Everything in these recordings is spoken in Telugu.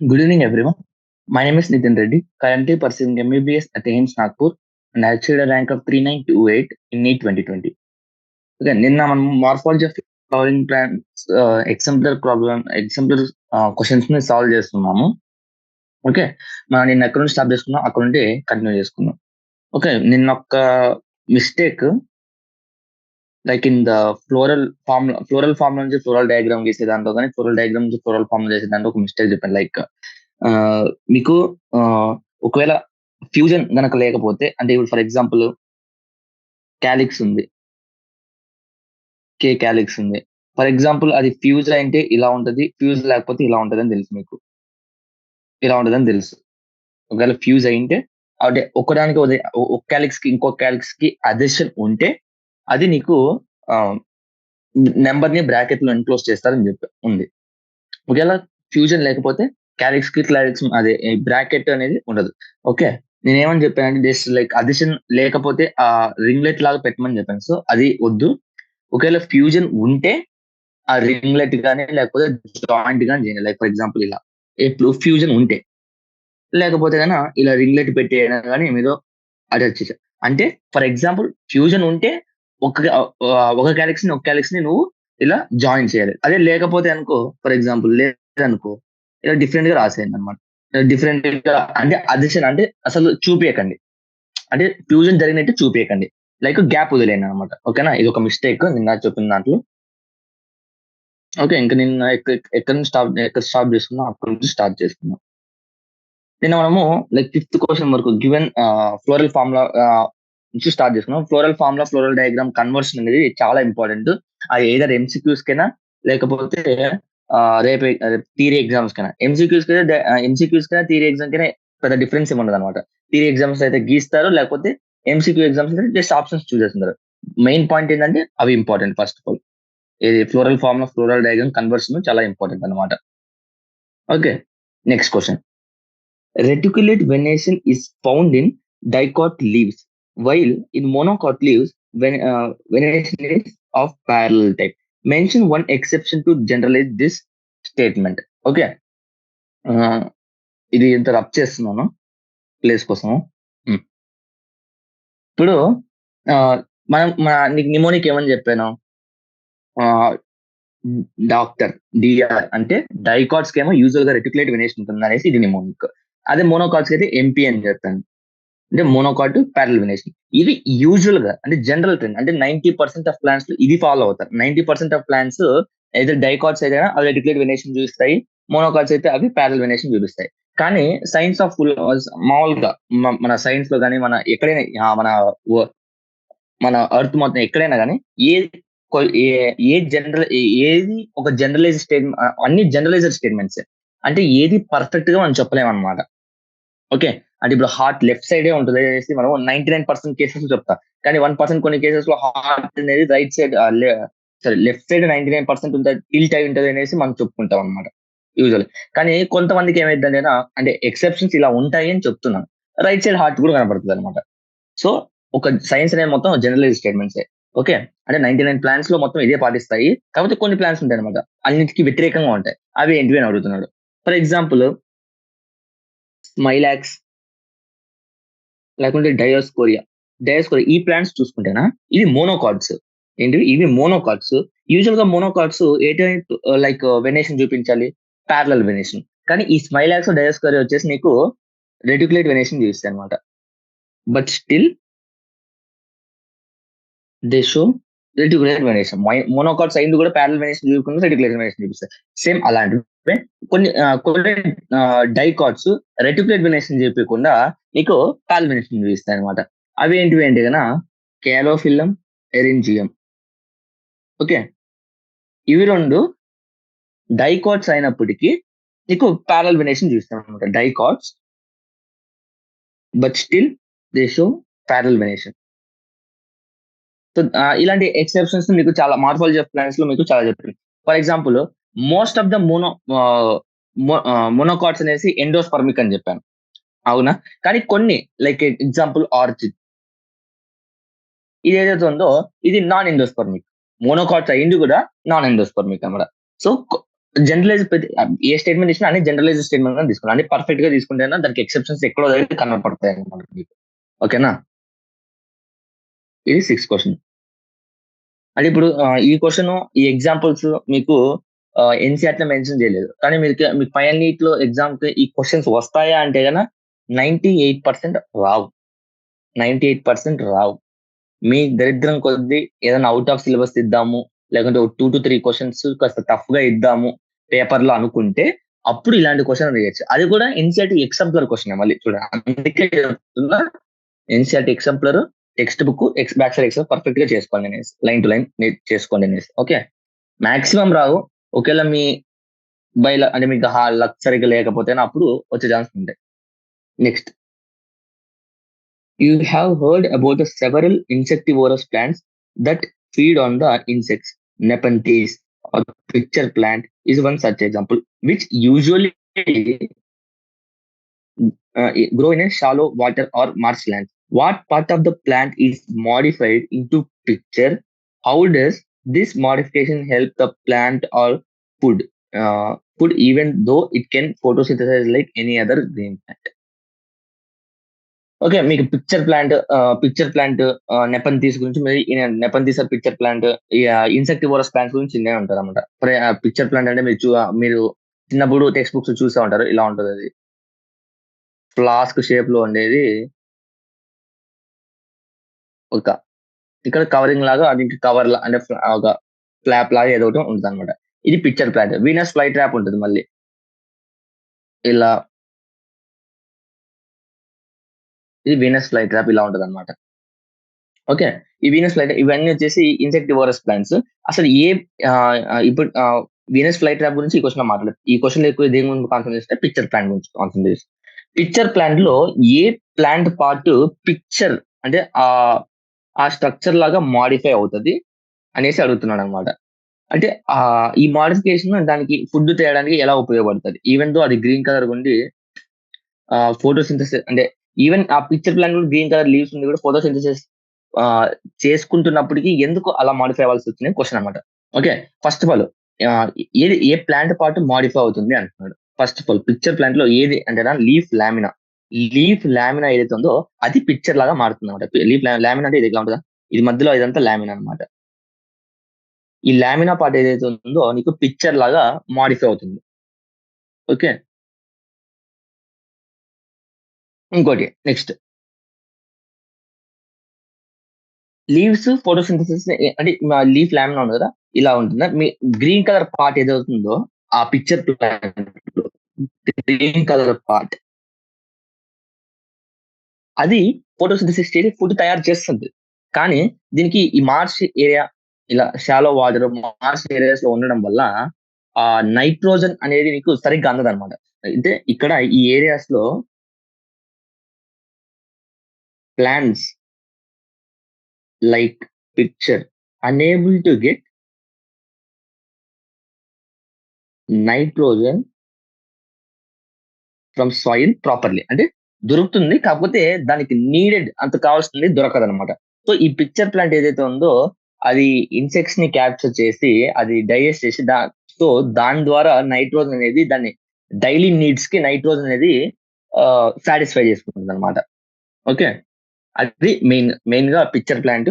Good evening, everyone. My name is Nitin Reddy, currently pursuing MBBS at AIMS Nagpur, and I achieved a rank of 3928 in NEET 2020. Okay, నిన్న మనం morphology of flowering plants exemplar questions ని సాల్వ్ చేస్తున్నాము. ఓకే, మనం నిన్న ఎక్కడ నుంచి స్టార్ట్ చేసుకున్నాం అక్కడ నుండి కంటిన్యూ చేసుకున్నాం. ఓకే, నిన్న ఒక mistake like in the floral form నుంచి ఫ్లోరల్ డయాగ్రామ్ గీసే దాంట్లో కానీ ఫ్లోరల్ డయాగ్రామ్ నుంచి ఫ్లోరల్ ఫార్మ్ చేసే దాంట్లో ఒక మిస్టేక్ చెప్పాను. లైక్ మీకు ఒకవేళ ఫ్యూజన్ గనక లేకపోతే, అంటే ఇప్పుడు ఫర్ ఎగ్జాంపుల్ క్యాలిక్స్ ఉంది, క్యాలిక్స్ ఉంది. ఫర్ ఎగ్జాంపుల్ అది ఫ్యూజ్ అయితే ఇలా ఉంటది, ఫ్యూజ్ లేకపోతే ఇలా ఉంటది అని తెలుసు మీకు. ఇలా ఉంటదని తెలుసు. ఒకవేళ ఫ్యూజ్ అయింటే అంటే ఒకదానికి ఒక క్యాలిక్స్ కి ఇంకో క్యాలిక్స్ కి అడిషన్ ఉంటే అది నీకు నెంబర్ ని బ్రాకెట్ లో ఎన్క్లోజ్ చేస్తారని చెప్పి ఉంది. ఒకవేళ ఫ్యూజన్ లేకపోతే క్యాలిక్స్ కి క్లారిక్స్ అదే బ్రాకెట్ అనేది ఉండదు. ఓకే, నేనేమని చెప్పానంటే జస్ట్ లైక్ అడిషన్ లేకపోతే ఆ రింగ్లెట్ లాగా పెట్టమని చెప్పాను. సో అది వద్దు. ఒకవేళ ఫ్యూజన్ ఉంటే ఆ రింగ్లెట్ గానీ లేకపోతే జాయింట్ గానీ చేయండి. లైక్ ఫర్ ఎగ్జాంపుల్ ఇలా ఇప్పుడు ఫ్యూజన్ ఉంటే, లేకపోతే కనుక ఇలా రింగ్లెట్ పెట్టేయడం కానీ ఏదో అటాచ్ చేసా. అంటే ఫర్ ఎగ్జాంపుల్ ఫ్యూజన్ ఉంటే ఒక ఒక క్యాలిక్స్ ని ఒక క్యాలిక్స్ ని నువ్వు ఇలా జాయిన్ చేయాలి. అదే లేకపోతే అనుకో, ఫర్ ఎగ్జాంపుల్ లేదనుకో ఇలా డిఫరెంట్ గా రాసేయండి అనమాట. డిఫరెంట్ గా అంటే అడిషన్ అంటే అసలు చూపించకండి, అంటే ఫ్యూజన్ జరిగినట్టు చూపించకండి, లైక్ గ్యాప్ వదిలేయండి అనమాట. ఓకేనా, ఇది ఒక మిస్టేక్ నిన్న చెప్పిన దాంట్లో. ఓకే, ఇంకా నిన్న ఎక్కడ నుంచి స్టాప్ చేసుకున్నాం అక్కడ నుంచి స్టార్ట్ చేసుకున్నాం. నిన్న మనము లైక్ ఫిఫ్త్ క్వశ్చన్ వరకు గివెన్ ఫ్లోరల్ ఫార్ములా నుంచి స్టార్ట్ చేసుకున్నాం. Floral formula, floral diagram conversion అనేది చాలా ఇంపార్టెంట్. అది ఏదర్ ఎంసీక్యూస్ కైనా లేకపోతే రేపు థియరీ ఎగ్జామ్స్ కైనా. ఎంసీక్యూస్ కైనా థియరీ ఎగ్జామ్ కైనా పెద్ద డిఫరెన్స్ ఏమి ఉండదు అనమాట. థియరీ ఎగ్జామ్స్ అయితే గీస్తారు, లేకపోతే ఎంసీక్యూ ఎగ్జామ్స్ అయితే జస్ట్ ఆప్షన్స్ చూస్ చేస్తున్నారు. మెయిన్ పాయింట్ ఏంటంటే అవి ఇంపార్టెంట్. ఫస్ట్ ఆఫ్ ఆల్ ఇది floral formula, floral diagram conversion చాలా ఇంపార్టెంట్ అనమాట. Okay, next question. Reticulate venation is found in dicot leaves, while in monocot leaves, venation is of parallel type. Mention one exception to generalize this statement. Okay, ఇది ఇంత రబ్ చేస్తున్నాను ప్లేస్ కోసం. ఇప్పుడు మనం నీకు నిమోనిక్ ఏమని చెప్పాను? డాక్టర్ డిఆర్ అంటే డైకాట్స్ కి ఏమో యూజువల్ గా రెటిక్యులేట్ వెనేషన్ ఉంటుంది అనేసి ఇది నిమోనిక్. అదే మోనోకాట్స్ అయితే ఎంపీ అని చెప్తాను, అంటే మోనోకాట్ ప్యారల్ వెనేషన్. ఇవి యూజువల్ గా అంటే జనరల్ ట్రెండ్, అంటే 90% ఆఫ్ ప్లాంట్స్ లో ఇది ఫాలో అవుతారు. 90% ఆఫ్ ప్లాంట్స్ అయితే డైకాట్స్ అయితే అవి రెటిక్యులేట్ వెనేషన్ చూపిస్తాయి, మోనోకాట్స్ అయితే అవి ప్యారల్ వెనేషన్ చూపిస్తాయి. కానీ సైన్స్ ఆఫ్ మామూలుగా మన సైన్స్ లో కానీ మన ఎక్కడైనా మన మన ఎర్త్ మొత్తం ఎక్కడైనా కానీ ఏ ఏ జనరల్ ఏది ఒక జనరలైజ్ స్టేట్మెంట్, అన్ని జనరలైజర్ స్టేట్మెంట్స్. అంటే ఏది పర్ఫెక్ట్ గా మనం చెప్పలేము అనమాట. ఓకే, అంటే ఇప్పుడు హార్ట్ లెఫ్ట్ సైడే ఉంటుంది అనేసి మనం 99% కేసెస్ చెప్తాం. కానీ 1% కొన్ని కేసెస్ లో హార్ట్ అనేది రైట్ సైడ్ సరే లెఫ్ట్ సైడ్ 99% ఉంటుంది, టిల్ట్ అయి ఉంటుంది అనేసి మనం చెప్పుకుంటాం అనమాట యూజువల్. కానీ కొంతమందికి ఏమైందంటే అంటే ఎక్సెప్షన్స్ ఇలా ఉంటాయి అని చెప్తున్నాను. రైట్ సైడ్ హార్ట్ కూడా కనబడుతుంది అనమాట. సో ఒక సైన్స్ అనేది మొత్తం జనరలైజ్ స్టేట్మెంట్స్. ఓకే, అంటే 99 ప్లాన్స్ లో మొత్తం ఇదే పాటిస్తాయి, కాకపోతే కొన్ని ప్లాన్స్ ఉంటాయి అనమాట అన్నిటికీ వ్యతిరేకంగా ఉంటాయి. అవి ఏంటివి అని అడుగుతున్నాడు. ఫర్ ఎగ్జాంపుల్ స్మైలాక్స్ లేకుంటే డయోస్కోరియా ఈ ప్లాంట్స్ చూసుకుంటేనా ఇది మోనోకాట్స్. ఏంటివి ఇవి? మోనోకాట్స్. యూజువల్ గా మోనోకాట్స్ ఏ టైప్ లైక్ వెనేషన్ చూపించాలి? Parallel venation. కానీ ఈ స్మైలాక్స్, డయోస్కోరియా వచ్చేసి నీకు రెటిక్యులేట్ వెనేషన్ చూపిస్తాయి అనమాట. But still they show reticulate venation. Monocots అయింది కూడా ప్యారలల్ వెనేషన్ చూపించకుండా రెటిక్యులేట్ వెనేషన్ చూపిస్తాయి. సేమ్ అలాంటివి కొన్ని డైకాట్స్ రెటిక్యులేట్ వెనేషన్ చూపించకుండా నీకు ప్యారలల్ వెనేషన్ చూపిస్తాయి అనమాట. అవి ఏంటివి అంటే కనుక క్యాలోఫిల్లం, ఎరింజియం. ఓకే, ఇవి రెండు డైకాట్స్ అయినప్పటికీ నీకు ప్యారలల్ వెనేషన్ చూపిస్తాయి అనమాట. Dicots but still they show parallel venation. So ఇలాంటి ఎక్సెప్షన్స్ మీకు చాలా మార్ఫాలజీ ఆఫ్ ప్లాంట్స్ లో మీకు చాలా చెప్తుంది. For example most of the monocots అనేసి ఎండోస్పర్మిక్ అని చెప్పాను, అవునా? కానీ కొన్ని లైక్ ఎగ్జాంపుల్ ఆర్చిడ్, ఇది ఏదైతే ఉందో ఇది నాన్ ఎండోస్పర్మిక్. మోనోకాట్స్ అయింది కూడా నాన్ ఎండోస్పర్మిక్ అనమాట. సో జనరలైజ్ ఏ స్టేట్మెంట్ ఇచ్చినా అన్ని జనరలైజ్ స్టేట్మెంట్ గా తీసుకోవాలి. అన్ని పర్ఫెక్ట్ గా తీసుకుంటేనా దానికి ఎక్సెప్షన్స్ ఎక్కడో దగ్గర కనపడతాయి అన్నమాట మీకు. ఓకేనా? ఇది 6th క్వశ్చన్. అంటే ఇప్పుడు ఈ క్వశ్చన్ ఈ ఎగ్జాంపుల్స్ మీకు ఎన్సీఆర్టీ మెన్షన్ చేయలేదు. కానీ మీకు ఫైనల్ నీట్ లో ఎగ్జామ్ కి ఈ క్వశ్చన్స్ వస్తాయా అంటే గన 98% రావు. 98% రావు. మీ దరిద్రం కొద్దీ ఏదైనా అవుట్ ఆఫ్ సిలబస్ ఇద్దాము, లేకుంటే ఒక 2-3 క్వశ్చన్స్ కాస్త టఫ్ గా ఇద్దాము పేపర్ లో అనుకుంటే అప్పుడు ఇలాంటి క్వశ్చన్ వేయచ్చు. అది కూడా ఎన్సీఆర్టీ ఎగ్జాంపులర్ క్వశ్చన్ మళ్ళీ చూడండి. అందుకే చెప్తున్నా NCERT exemplar text book back side exam perfect గా చేసుకోండి అనేసి, లైన్ టు లైన్ చేసుకోండి అనేసి. ఓకే, మాక్సిమం రావు. ఒకవేళ మీ అంటే మీకు లక్ సరిగ్గా లేకపోతే అప్పుడు వచ్చే ఛాన్స్ ఉంటాయి. Next, you have heard about the several insectivorous plants that feed on the insects. Nepenthes or pitcher plant is one such example, which usually grow in a shallow water or marshland. What part of the plant is modified into pitcher? How does this modification help the plant or food? Food, even though it can photosynthesize like any other green plant. Okay, మీకు పిక్చర్ ప్లాంట్ నెపంతీస్ గురించి నెపంతీస్ పిక్చర్ ప్లాంట్ ఇన్సెక్టివోరస్ ప్లాంట్స్ గురించి చిన్నగా ఉంటారు అనమాట. పిక్చర్ ప్లాంట్ అంటే మీరు చిన్నప్పుడు టెక్స్ట్ బుక్స్ చూసే ఉంటారు. ఇలా ఉంటుంది, అది ఫ్లాస్క్ షేప్ లో ఉండేది. ఒక ఇక్కడ కవరింగ్ లాగా, అది కవర్ అంటే ఒక ఫ్లాప్ లాగా ఏదో ఒకటి ఉంటుంది అనమాట. ఇది picture plant. Venus fly trap ఉంటుంది మళ్ళీ ఇలా, ఇది వీనస్ ఫ్లై ట్రాప్ ఇలా ఉంటుంది అనమాట. ఓకే, ఈ వీనస్ ఫ్లై ఇవన్నీ వచ్చేసి ఇన్సెక్టివోరస్ ప్లాంట్స్. అసలు ఇప్పుడు వీనస్ ఫ్లై ట్రాప్ గురించి ఈ క్వశ్చన్ మాట్లాడదు. ఈ క్వశ్చన్ ఎక్కువ దేని గురించి కాన్సన్ట్రేట్ చేస్తే పిక్చర్ ప్లాంట్ గురించి కాన్సన్ట్రేట్ చేస్తే, పిక్చర్ ప్లాంట్ లో ఏ ప్లాంట్ పార్ట్ పిక్చర్ అంటే ఆ స్ట్రక్చర్ లాగా మాడిఫై అవుతుంది అనేసి అడుగుతున్నాడు అనమాట. అంటే ఈ మాడిఫికేషన్ దానికి ఫుడ్ తేయడానికి ఎలా ఉపయోగపడుతుంది? ఈవెన్ దో అది గ్రీన్ కలర్ ఉండి ఫోటోసింథసిస్ అంటే ఈవెన్ ఆ పిక్చర్ ప్లాంట్ కూడా గ్రీన్ కలర్ లీవ్స్ ఉంది కూడా ఫోటోసింథసిస్ చేసుకుంటున్నప్పటికీ ఎందుకు అలా మాడిఫై అవ్వాల్సి వచ్చింది క్వశ్చన్ అనమాట. Okay, first of all A plant part modify అవుతుంది అంటున్నాడు. First of all picture plant లో ఏది అంటే లీఫ్ లామినా. లీఫ్ లామినా ఏదైతే ఉందో అది పిక్చర్ లాగా మారుతుంది అనమాట. లీఫ్ లామినా అంటే ఇది ఎట్లా ఉంటుందా, ఇది మధ్యలో ఇదంతా లామినా అనమాట. ఈ లామినా పార్ట్ ఏదైతే ఉందో నీకు పిక్చర్ లాగా మాడిఫై అవుతుంది. ఓకే, ఇంకోటి నెక్స్ట్, లీవ్స్ ఫోటోసింథసిస్ అంటే లీఫ్ లామినా ఉంది కదా, ఇలా ఉంటుందా. మీ గ్రీన్ కలర్ పార్ట్ ఏదవుతుందో ఆ picture plant green colour part అది ఫోటోసింథసిస్ చేసి ఫుడ్ తయారు చేస్తుంది. కానీ దీనికి ఈ మార్ష్ ఏరియా, ఇలా షాలో వాటర్ మార్ష్ ఏరియాస్ లో ఉండడం వల్ల ఆ నైట్రోజన్ అనేది నీకు సరిగ్గా అందదన్నమాట. అంటే ఇక్కడ ఈ ఏరియాస్ లో plants like picture unable to get nitrogen from soil properly. అంటే దొరుకుతుంది, కాకపోతే దానికి నీడెడ్ అంత కావాల్సింది దొరకదు అనమాట. సో ఈ పిక్చర్ ప్లాంట్ ఏదైతే ఉందో అది ఇన్సెక్ట్స్ ని క్యాప్చర్ చేసి అది డైజెస్ట్ చేసి సో దాని ద్వారా నైట్రోజన్ అనేది దాన్ని డైలీ నీడ్స్ కి నైట్రోజన్ అనేది సాటిస్ఫై చేసుకుంటుంది అనమాట. ఓకే, అది మెయిన్ గా పిక్చర్ ప్లాంట్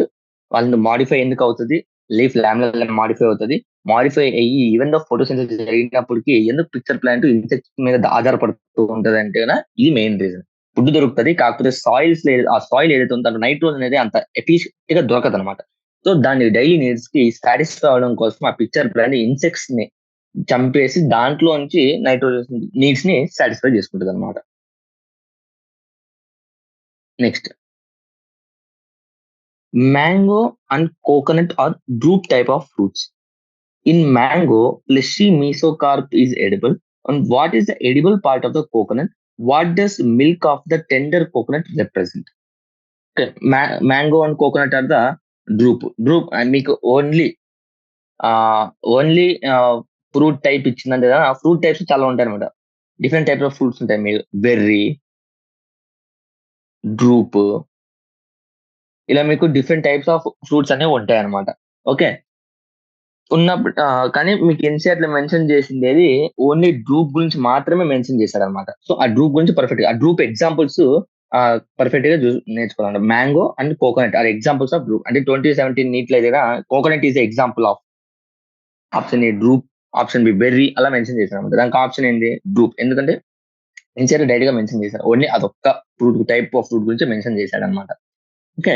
వాళ్ళని మాడిఫై ఎందుకు అవుతుంది, లీఫ్ లామినా మాడిఫై అవుతుంది. మాడిఫై అయ్యి ఈవెన్ దో ఫోటోసింథసిస్ జరిగినప్పటికీ ఎందుకు పిక్చర్ ప్లాంట్ ఇన్సెక్ట్స్ మీద ఆధారపడుతూ ఉంటది అంటే ఇది మెయిన్ రీజన్. ఫుడ్ దొరుకుతుంది, కాకపోతే ఆ సాయిల్ ఏదైతే ఉందో దాంట్లో నైట్రోజన్ అనేది అంత ఎఫిషియెంట్ గా దొరకదు అనమాట. సో దాని డైలీ నీడ్స్ కి సాటిస్ఫై అవడం కోసం ఆ పిక్చర్ ప్లాంట్ ఇన్సెక్ట్స్ ని చంపేసి దాంట్లో నుంచి నైట్రోజన్ నీడ్స్ ని సాటిస్ఫై చేసుకుంటుంది అనమాట. Next, mango and coconut are drupe type of fruits. In mango, fleshy mesocarp is edible. And what is the edible part of the coconut? What does milk of the tender coconut represent? Okay, mango and coconut are the drupe. And మీకు ఓన్లీ ఫ్రూట్ టైప్ ఇచ్చిందంటే ఫ్రూట్ టైప్స్ చాలా ఉంటాయి అనమాట. డిఫరెంట్ టైప్స్ ఆఫ్ ఫ్రూట్స్ ఉంటాయి. మీకు బెర్రీ, డ్రూప్, ఇలా మీకు డిఫరెంట్ టైప్స్ ఆఫ్ ఫ్రూట్స్ అనేవి ఉంటాయి అనమాట. ఓకే, ఉన్నప్పుడు కానీ మీకు ఎన్‌సీఆర్‌లో మెన్షన్ చేసిండేది ఓన్లీ డ్రూప్ గురించి మాత్రమే మెన్షన్ చేశాడన్నమాట. సో, ఆ డ్రూప్ గురించి ఆ డ్రూప్ ఎగ్జాంపుల్స్ పర్ఫెక్ట్‌గా నేర్చుకోవాలన్నమాట. Mango and coconut are examples of drupe. అంటే 2017 నీట్‌లో దగ్గర coconut is a example of option A drupe, option B berry అలా మెన్షన్ చేశారన్నమాట. దానికి ఆప్షన్ ఏంది? డ్రూప్. ఎందుకంటే ఎన్‌సీఆర్ డైరెక్ట్‌గా మెన్షన్ చేశారు. ఓన్లీ అదొక్క టైప్ ఆఫ్ ఫ్రూట్ గురించి మెన్షన్ చేశాడన్నమాట. ఓకే.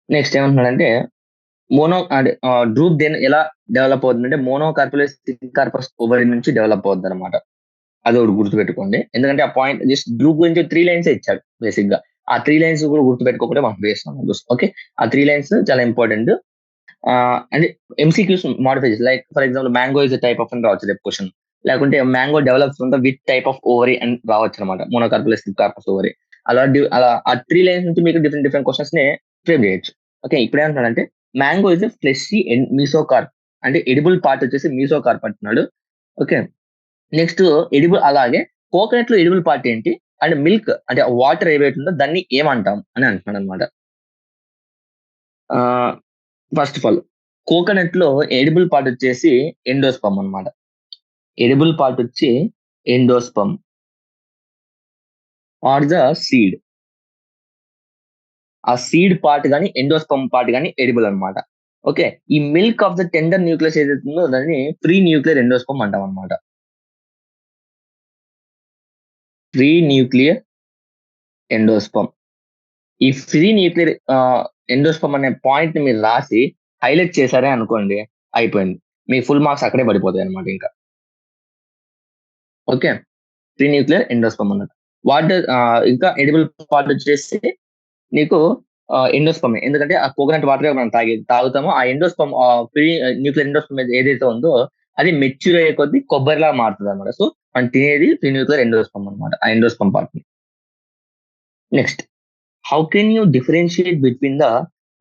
నెక్స్ట్ ఏమంటున్నాడంటే అంటే డ్రూప్ ఎలా డెవలప్ అవుతుందంటే మోనోకార్పులస్ సింకార్పస్ ఓవరీ నుంచి డెవలప్ అవుద్దనమాట. అదొకటి గుర్తుపెట్టుకోండి. ఎందుకంటే ఆ పాయింట్ జస్ట్ డ్రూప్ గురించి 3 లైన్సే ఇచ్చాడు బేసిక్‌గా. ఆ 3 లైన్స్ కూడా గుర్తుపెట్టుకోకపోతే మనకు వేస్ట్ అన్నమాట. ఓకే. ఆ 3 లైన్స్ చాలా ఇంపార్టెంట్. అంటే ఎంసీక్యూస్ మోడిఫై చేసి like for example mango is a type of అని రావచ్చు రేపు క్వెషన్. లేకుంటే mango develops from the with type of ovary అని రావచ్చనమాట. మోనోకార్పులస్ సింకార్పస్ ఓవరీ. అలా ఆ 3 లైన్స్ నుంచి మీకు డిఫరెంట్ డిఫరెంట్ క్వెషన్స్‌ని ఫ్రేమ్ చేయొచ్చు. ఓకే. ఇప్పుడేమంటున్నాడంటే mango is a fleshy mesocarp. అంటే ఎడిబుల్ పార్ట్ వచ్చేసి మీసోకార్ప్ అంటున్నాడు. ఓకే. నెక్స్ట్ అలాగే కోకోనట్ లో ఎడిబుల్ పార్ట్ ఏంటి? అండ్ మిల్క్ అంటే వాటర్ ఏవైతే ఉందో దాన్ని ఏమంటాం అని అంటున్నాడన్నమాట. Ah, first of all coconut లో ఎడిబుల్ పార్ట్ వచ్చేసి ఎండోస్పర్మ్ అన్నమాట. ఎడిబుల్ పార్ట్ వచ్చి ఎండోస్పర్మ్ ఆర్ ద సీడ్. ఆ సీడ్ పార్ట్ గాని, ఎండోస్పర్మ్ పార్ట్ గాని ఎడిబుల్ అన్నమాట. ఓకే. ఈ milk of the tender nucleus ఏదైతే ఉందో దాన్ని ఫ్రీ న్యూక్లియర్ ఎండోస్పర్మ్ అంటామన్నమాట. Free nuclear endosperm. ఈ ఫ్రీ న్యూక్లియర్ ఎండోస్పర్మ్ అనే పాయింట్ ని మీరు రాసి హైలైట్ చేశారే అనుకోండి అయిపోయింది. మీ ఫుల్ మార్క్స్ అక్కడే పడిపోతాయి అనమాట ఇంకా. ఓకే. ఫ్రీ న్యూక్లియర్ ఎండోస్పర్మ్ అన్నట్టు. ఇంకా ఎడిబుల్ పార్ట్ వచ్చేసి నీకు ఎండోస్పర్మ్. ఎందుకంటే ఆ కోకోనట్ వాటర్ మనం తాగుతాము. ఆ ఎండోస్పర్మ్ ఫ్రీ న్యూక్లియర్ ఎండోస్పర్మ్ ఏదైతే ఉందో అది మెచ్యూర్ అయ్యే కొద్దీ కొబ్బరిలా మారుతుంది అనమాట. సో మనం తినేది ఫ్రీ న్యూక్లియర్ ఎండోస్పర్మ్ అనమాట. ఆ endosperm part. Next how can you differentiate between the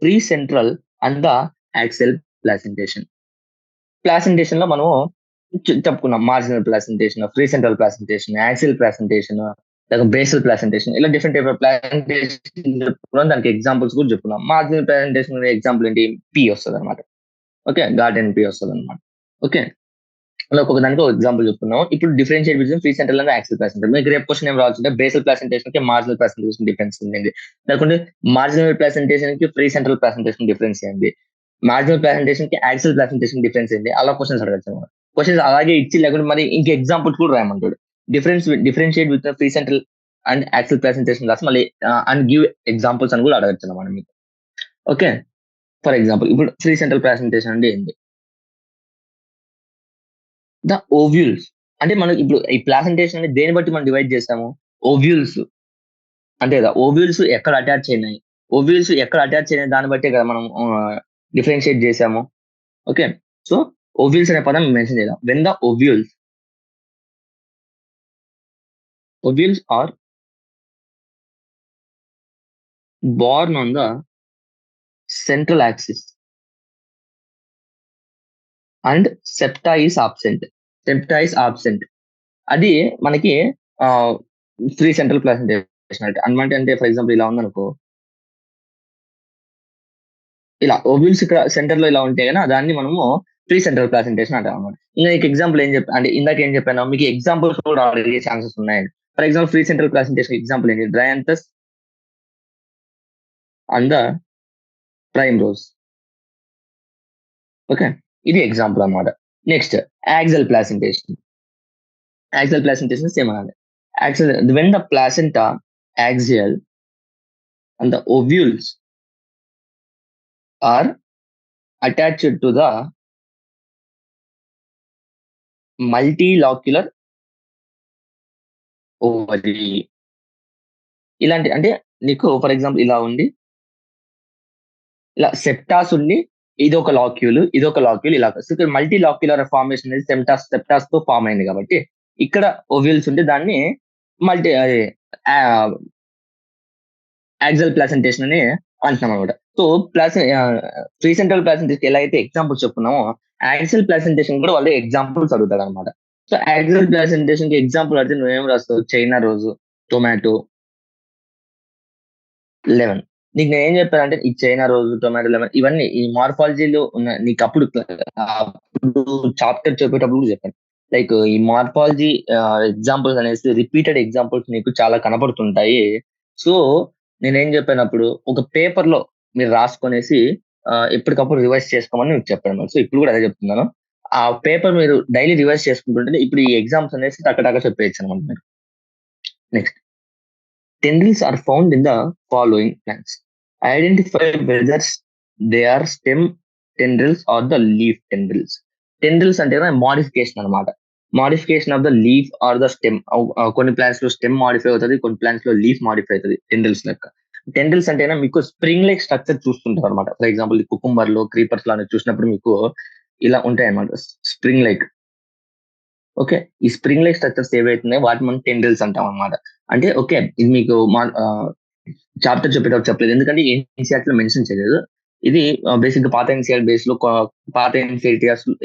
precentral and the axial placentation? Placentation లో మనము చెప్పుకున్నాం marginal placentation, free central placentation, axle placentation, లేక బేసల్ ప్లాసెంటేషన్ ఇలా డిఫరెంట్ టైప్ ఆఫ్ ప్లాసెంటేషన్ చెప్పుకున్నాం. దానికి ఎగ్జాంపుల్స్ కూడా చెప్పుకున్నాం. మార్జినల్ ప్లాసెంటేషన్ ఎగ్జాంపుల్ ఏంటి? పి వస్తుంది అనమాట. ఓకే. గార్డెన్ పి వస్తుంది అనమాట. ఓకే. అలా ఒక్కొక్క దానికి ఒక ఎగ్జాంపుల్ చెప్తున్నాం. ఇప్పుడు differentiate between free central and axile placentation. మీకు రేపు క్వశ్చన్ ఏం రావచ్చు బేసల్ ప్లాసెంటేషన్ కి మార్జినల్ ప్లాసెంటేషన్ డిఫరెన్స్ ఏంటి? లేకుంటే మార్జినల్ ప్లాసెంటేషన్ కి ఫ్రీ సెంట్రల్ ప్లాసెంటేషన్ డిఫరెన్స్ ఏంటి? మార్జినల్ ప్లాసెంటేషన్ కి యాక్సిల్ ప్లాసెంటేషన్ డిఫరెన్స్ ఏంటి? అలా క్వశ్చన్స్ అడగచ్చు అన్నమాట. క్వశ్చన్స్ అలాగే ఇచ్చి లేకుంటే మరి ఇంక ఎగ్జాంపుల్స్ కూడా రాయమంటాడు. Differentiate with free central and axile placentation రాసి మళ్ళీ అండ్ గివ్ ఎగ్జాంపుల్స్ అని కూడా అడగచ్చు అన్నమాట మీకు. ఓకే. ఫర్ ఎగ్జాంపుల్ ఇప్పుడు ఫ్రీ సెంట్రల్ ప్లాసెంటేషన్ అంటే ఏంటి? The ovules. అంటే మనం ఇప్పుడు ఈ ప్లాసెంటేషన్ అనేది దేన్ని బట్టి మనం డివైడ్ చేస్తాము? ఓవ్యూల్స్. అంతే కదా! ఓవ్యూల్స్ ఎక్కడ అటాచ్ అయినాయి? ఓవ్యూల్స్ ఎక్కడ అటాచ్ అయినాయి దాన్ని బట్టే కదా మనం డిఫరెన్షియేట్ చేసాము. ఓకే. సో, ఓవ్యూల్స్ అనే పదం మెన్షన్ చేద్దాం. When the ovules are borne on the central axis and septa is absent. అది మనకి ఆహ్, ఫ్రీ సెంట్రల్ ప్లాసెంటేషన్ అంటే. అనమాట అంటే ఫర్ ఎగ్జాంపుల్ ఇలా ఉందనుకో ఇలా ఓవ్యూల్స్ ఇక్కడ సెంటర్ లో ఇలా ఉంటే గన దాన్ని మనము ప్రీ సెంట్రల్ ప్లాసెంటేషన్ అంటాం అన్నమాట. ఇంకా నీకు ఎగ్జాంపుల్ అంటే ఇందాక ఏం చెప్పాను మీకు ఎగ్జాంపుల్స్ కూడా అడిగే ఛాన్సెస్ ఉన్నాయండి. For example free central placentation example ఏంటి? Dianthus and the primrose. Okay. ఇది ఎగ్జాంపుల్ అన్నమాట. Next axial placentation. Axial placentation same అనాలి. When the placenta axial and the ovules are attached to the multilocular ovary. ఇలాంటి అంటే నీకు ఫర్ ఎగ్జాంపుల్ ఇలా ఉంది. ఇలా సెప్టాస్ ఉండి ఇదొక లాక్యూల్, ఇదొక లాక్యూల్ ఇలా. సో, ఇక్కడ మల్టీ లాక్యులర్ ఫార్మేషన్ అనేది సెప్టాస్ తో ఫార్మ్ అయింది కాబట్టి ఇక్కడ ఓవ్యూల్స్ ఉంటే దాన్ని మల్టీ అది యాక్సియల్ ప్లాసెంటేషన్ అని అంటున్నాం అనమాట. సో ఫ్రీ సెంట్రల్ ప్లాసెంటేషన్ ఎలా అయితే ఎగ్జాంపుల్స్ చెప్పుకున్నామో యాక్సియల్ ప్లాసెంటేషన్ కూడా వాళ్ళు ఎగ్జాంపుల్స్ అడుగుతారు అనమాట. సో యాక్సియల్ ప్లాసెంటేషన్ కి ఎగ్జాంపుల్ అడిగితే నువ్వేం రాస్తావు? చైనా రోజు, టొమాటో, లెమన్. నీకు నేనేం చెప్పానంటే ఈ చైనా రోజు, టొమాటో లెమన్ ఇవన్నీ ఈ మార్ఫాలజీలో ఉన్న నీకు అప్పుడు అప్పుడు చాప్టర్ చెప్పేటప్పుడు కూడా చెప్పాను. లైక్ ఈ మార్ఫాలజీ ఎగ్జాంపుల్స్ అనేసి రిపీటెడ్ ఎగ్జాంపుల్స్ నీకు చాలా కనపడుతుంటాయి. సో నేనేం చెప్పాను అప్పుడు ఒక పేపర్ లో మీరు రాసుకొనేసి ఎప్పటికప్పుడు రివైజ్ చేసుకోమని మీకు చెప్పాను. సో ఇప్పుడు కూడా అదే చెప్తున్నాను. ఆ పేపర్ మీరు డైలీ రివైజ్ చేసుకుంటుంటే ఇప్పుడు ఈ ఎగ్జామ్స్ అనేసి టక్క చెప్పేయచ్చు అనమాట మీరు. Next, tendrils are found in the following plants. Identify whether they are stem tendrils or the leaf tendrils. Tendrils అంటే మోడిఫికేషన్ అనమాట. Modification of the leaf or the stem. కొన్ని ప్లాంట్స్ లో స్టెమ్ మాడిఫై అవుతుంది, కొన్ని ప్లాంట్స్ లో లీఫ్ మాడిఫై అవుతుంది టెండ్రిల్స్ లెక్క. టెండ్రిల్స్ అంటే మీకు స్ప్రింగ్ లైక్ స్ట్రక్చర్ చూస్తుంటారు అనమాట. ఫర్ ఎగ్జాంపుల్ కుకుంబర్ లో, క్రీపర్స్ లో చూసినప్పుడు మీకు ఇలా ఉంటాయి అనమాట, స్ప్రింగ్ లైక్. ఓకే, ఈ స్ప్రింగ్ లైక్ స్ట్రక్చర్స్ ఏవైతున్నాయో వాటి మనం టెండ్రిల్స్ అంటాం అనమాట. అంటే ఓకే, ఇది మీకు చాప్టర్ చెప్పేటప్పుడు చెప్పలేదు, ఎందుకంటే ఎన్సీఆర్టీ లో మెన్షన్ చేయలేదు. ఇది బేసిక్ గా పాత ఎన్సీఆర్ బేస్ లో, పాత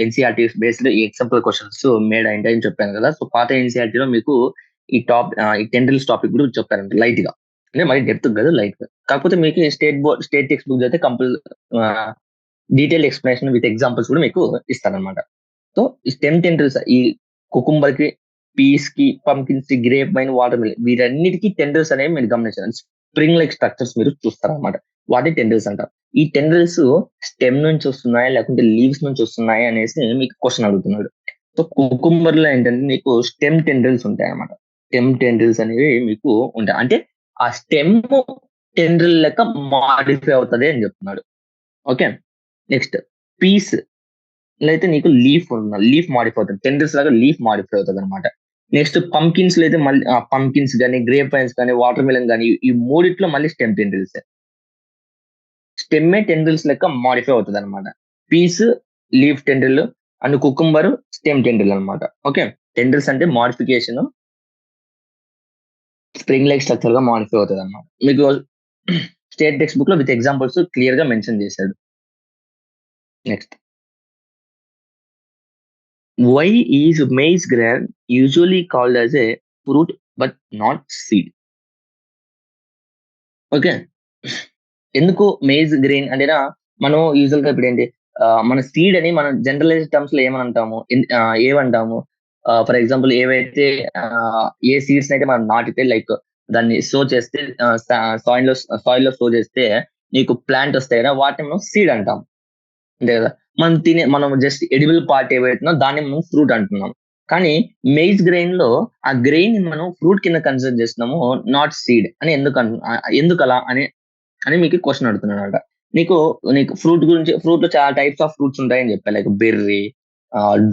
ఎన్సీఆర్టీ బేస్ లో ఈ ఎగ్జాంపుల్ క్వశ్చన్స్ మేడ్ అయింటాయని చెప్పాను కదా. సో పాత ఎన్సీఆర్టీ లో మీకు ఈ ఈ టెండ్రిల్స్ టాపిక్ కూడా చెప్పారంట లైట్ గా, అంటే మరి డెప్త్ కదా, లైట్ గా. కాకపోతే మీకు స్టేట్ టెక్స్ట్ బుక్ అయితే డీటెయిల్ ఎక్స్ప్లెనేషన్ విత్ ఎగ్జాంపుల్స్ కూడా మీకు ఇస్తారనమాట. సో ఈ స్టెమ్ టెండ్రిల్స్ ఈ కుకుంబర్ కి, పీస్ కి, పంకిన్స్ కి, గ్రేప్ వైన్, వాటర్ మిలన్ వీటన్నిటికీ టెండ్రిల్స్ అనేవి మీరు గమనించాలి. స్ప్రింగ్ లైక్ స్ట్రక్చర్స్ మీరు చూస్తారనమాట, వాటిని టెండ్రిల్స్ అంటారు. ఈ టెండ్రిల్స్ స్టెమ్ నుంచి వస్తున్నాయా లేకుంటే లీవ్స్ నుంచి వస్తున్నాయా అనేసి మీకు క్వశ్చన్ అడుగుతున్నాడు. సో కుకుంబర్ లో ఏంటంటే మీకు స్టెమ్ టెండ్రిల్స్ ఉంటాయి అనమాట. స్టెమ్ టెండ్రిల్స్ అనేవి మీకు ఉంటాయి, అంటే ఆ స్టెమ్ టెండ్రిల్ లెక్క మాడిఫై అవుతుంది అని చెప్తున్నాడు. ఓకే, నెక్స్ట్ పీస్ అయితే నీకు లీఫ్ మాడిఫై అవుతుంది, టెండ్రిల్స్ లాగా లీఫ్ మాడిఫై అవుతుంది అనమాట. నెక్స్ట్ పంకిన్స్ లో అయితే మళ్ళీ పంకిన్స్ కానీ, గ్రేప్ వైన్స్ కానీ, వాటర్ మిలన్ కానీ ఈ మూడిట్లో మళ్ళీ స్టెమ్ టెండ్రిల్స్. స్టెమ్మే టెండ్రిల్స్ లెక్క మాడిఫై అవుతుంది అనమాట. Peas leaf tendril and cucumber stem tendril అనమాట. ఓకే, టెండ్రిల్స్ అంటే మాడిఫికేషన్, స్ప్రింగ్ లైక్ స్ట్రక్చర్ గా మాడిఫై అవుతుంది అనమాట. మీకు స్టేట్ టెక్స్ట్ బుక్ లో విత్ ఎగ్జాంపుల్స్ క్లియర్ గా మెన్షన్ చేశాడు. Next, why is maize grain usually called as a fruit but not seed? Okay, ఎందుకు మేజ్ గ్రెయిన్ అంటేనా మనం యూజువల్ గా ఇప్పుడు ఏంటి మన సీడ్ అని మనం జనరలైజ్ టర్మ్స్ లో ఏమని అంటాము, ఏమంటాము. ఫర్ ఎగ్జాంపుల్ ఏవైతే ఏ సీడ్స్ అయితే మనం నాటితే లైక్ దాన్ని సో చేస్తే సాయిల్ లో సో చేస్తే నీకు ప్లాంట్ వస్తాయి కదా, వాటిని మనం సీడ్ అంటాం, అంతే కదా. మనం జస్ట్ ఎడిబుల్ పార్ట్ ఏవైతుందో దాన్ని మనం ఫ్రూట్ అంటున్నాం. కానీ మెయిజ్ గ్రెయిన్ లో ఆ గ్రెయిన్ మనం ఫ్రూట్ కింద కన్సిడర్ చేస్తున్నాము, నాట్ సీడ్ అని ఎందుకు అలా అని మీకు క్వశ్చన్ అడుగుతున్నాడు. నీకు ఫ్రూట్ లో చాలా టైప్స్ ఆఫ్ ఫ్రూట్స్ ఉంటాయని చెప్పా, లైక్ బెర్రీ,